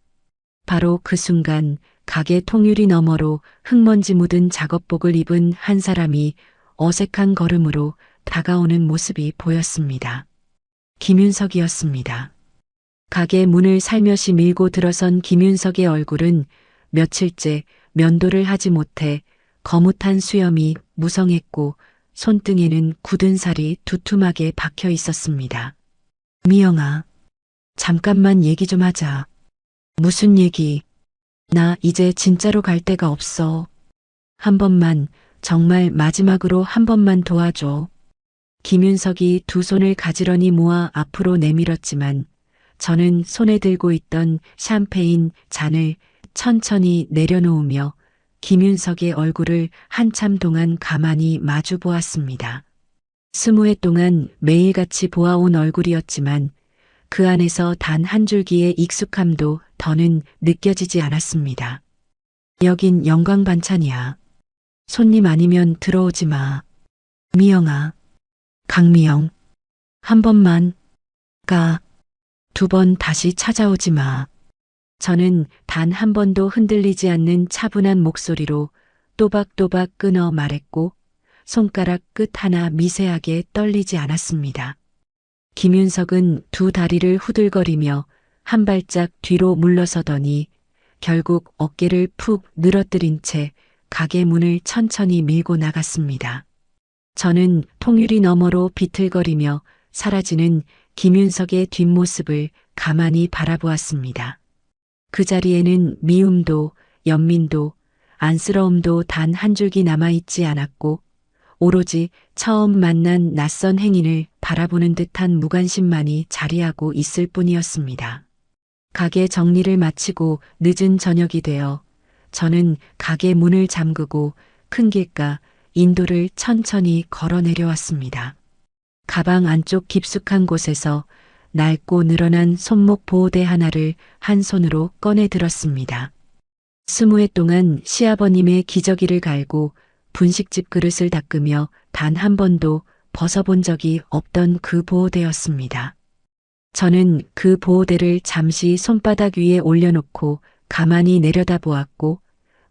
바로 그 순간 가게 통유리 너머로 흙먼지 묻은 작업복을 입은 한 사람이 어색한 걸음으로 다가오는 모습이 보였습니다. 김윤석이었습니다. 가게 문을 살며시 밀고 들어선 김윤석의 얼굴은 며칠째 면도를 하지 못해 거뭇한 수염이 무성했고 손등에는 굳은 살이 두툼하게 박혀 있었습니다. 미영아, 잠깐만 얘기 좀 하자. 무슨 얘기? 나 이제 진짜로 갈 데가 없어. 한 번만, 정말 마지막으로 한 번만 도와줘. 김윤석이 두 손을 가지런히 모아 앞으로 내밀었지만 저는 손에 들고 있던 샴페인 잔을 천천히 내려놓으며 김윤석의 얼굴을 한참 동안 가만히 마주 보았습니다. 20해 동안 매일같이 보아온 얼굴이었지만 그 안에서 단 한 줄기의 익숙함도 더는 느껴지지 않았습니다. 여긴 영광 반찬이야. 손님 아니면 들어오지 마. 미영아, 강미영, 한 번만 가. 2번 다시 찾아오지 마. 저는 단 한 번도 흔들리지 않는 차분한 목소리로 또박또박 끊어 말했고 손가락 끝 하나 미세하게 떨리지 않았습니다. 김윤석은 두 다리를 후들거리며 한 발짝 뒤로 물러서더니 결국 어깨를 푹 늘어뜨린 채 가게 문을 천천히 밀고 나갔습니다. 저는 통유리 너머로 비틀거리며 사라지는 김윤석의 뒷모습을 가만히 바라보았습니다. 그 자리에는 미움도 연민도 안쓰러움도 단 한 줄기 남아있지 않았고 오로지 처음 만난 낯선 행인을 바라보는 듯한 무관심만이 자리하고 있을 뿐이었습니다. 가게 정리를 마치고 늦은 저녁이 되어 저는 가게 문을 잠그고 큰 길가 인도를 천천히 걸어 내려왔습니다. 가방 안쪽 깊숙한 곳에서 낡고 늘어난 손목 보호대 하나를 한 손으로 꺼내 들었습니다. 20해 동안 시아버님의 기저귀를 갈고 분식집 그릇을 닦으며 단 한 번도 벗어본 적이 없던 그 보호대였습니다. 저는 그 보호대를 잠시 손바닥 위에 올려놓고 가만히 내려다보았고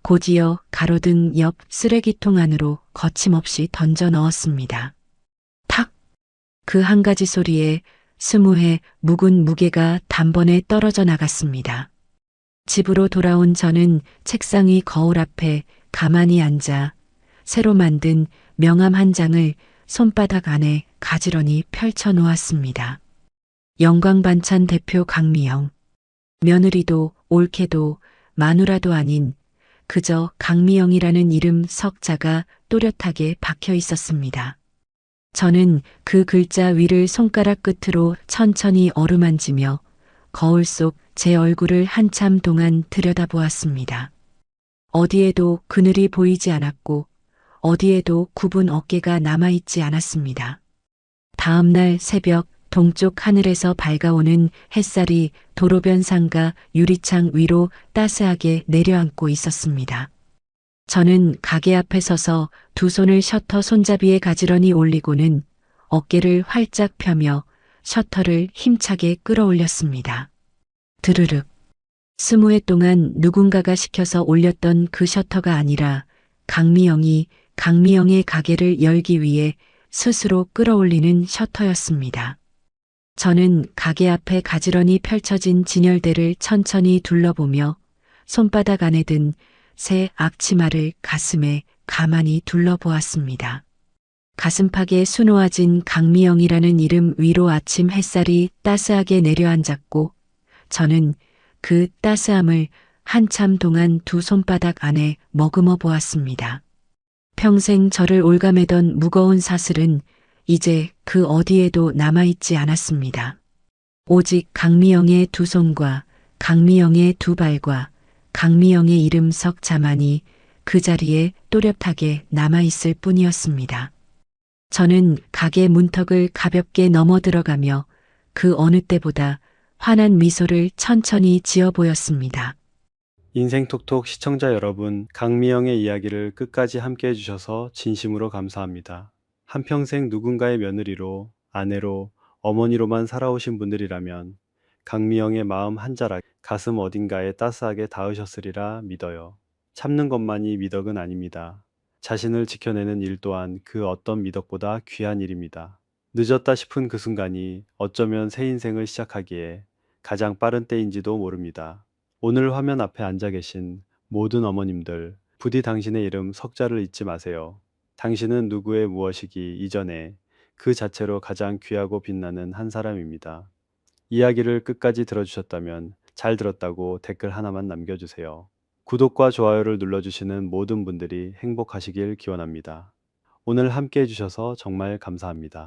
곧이어 가로등 옆 쓰레기통 안으로 거침없이 던져 넣었습니다. 탁! 그 한 가지 소리에 20해 묵은 무게가 단번에 떨어져 나갔습니다. 집으로 돌아온 저는 책상이 거울 앞에 가만히 앉아 새로 만든 명함 한 장을 손바닥 안에 가지런히 펼쳐 놓았습니다. 영광반찬 대표 강미영. 며느리도 올케도 마누라도 아닌 그저 강미영이라는 이름 석자가 또렷하게 박혀 있었습니다. 저는 그 글자 위를 손가락 끝으로 천천히 어루만지며 거울 속 제 얼굴을 한참 동안 들여다보았습니다. 어디에도 그늘이 보이지 않았고 어디에도 굽은 어깨가 남아있지 않았습니다. 다음 날 새벽 동쪽 하늘에서 밝아오는 햇살이 도로변 상가 유리창 위로 따스하게 내려앉고 있었습니다. 저는 가게 앞에 서서 두 손을 셔터 손잡이에 가지런히 올리고는 어깨를 활짝 펴며 셔터를 힘차게 끌어올렸습니다. 드르륵. 20회 동안 누군가가 시켜서 올렸던 그 셔터가 아니라 강미영의 가게를 열기 위해 스스로 끌어올리는 셔터였습니다. 저는 가게 앞에 가지런히 펼쳐진 진열대를 천천히 둘러보며 손바닥 안에 든 새 앞치마를 가슴에 가만히 둘러보았습니다. 가슴팍에 수놓아진 강미영이라는 이름 위로 아침 햇살이 따스하게 내려앉았고 저는 그 따스함을 한참 동안 두 손바닥 안에 머금어 보았습니다. 평생 저를 올가매던 무거운 사슬은 이제 그 어디에도 남아있지 않았습니다. 오직 강미영의 두 손과 강미영의 두 발과 강미영의 이름 석자만이 그 자리에 또렷하게 남아있을 뿐이었습니다. 저는 가게 문턱을 가볍게 넘어 들어가며 그 어느 때보다 환한 미소를 천천히 지어 보였습니다. 인생톡톡 시청자 여러분, 강미영의 이야기를 끝까지 함께 해주셔서 진심으로 감사합니다. 한평생 누군가의 며느리로, 아내로, 어머니로만 살아오신 분들이라면 강미영의 마음 한 자락, 가슴 어딘가에 따스하게 닿으셨으리라 믿어요. 참는 것만이 미덕은 아닙니다. 자신을 지켜내는 일 또한 그 어떤 미덕보다 귀한 일입니다. 늦었다 싶은 그 순간이 어쩌면 새 인생을 시작하기에 가장 빠른 때인지도 모릅니다. 오늘 화면 앞에 앉아 계신 모든 어머님들, 부디 당신의 이름 석자를 잊지 마세요. 당신은 누구의 무엇이기 이전에 그 자체로 가장 귀하고 빛나는 한 사람입니다. 이야기를 끝까지 들어주셨다면 잘 들었다고 댓글 하나만 남겨주세요. 구독과 좋아요를 눌러주시는 모든 분들이 행복하시길 기원합니다. 오늘 함께 해주셔서 정말 감사합니다.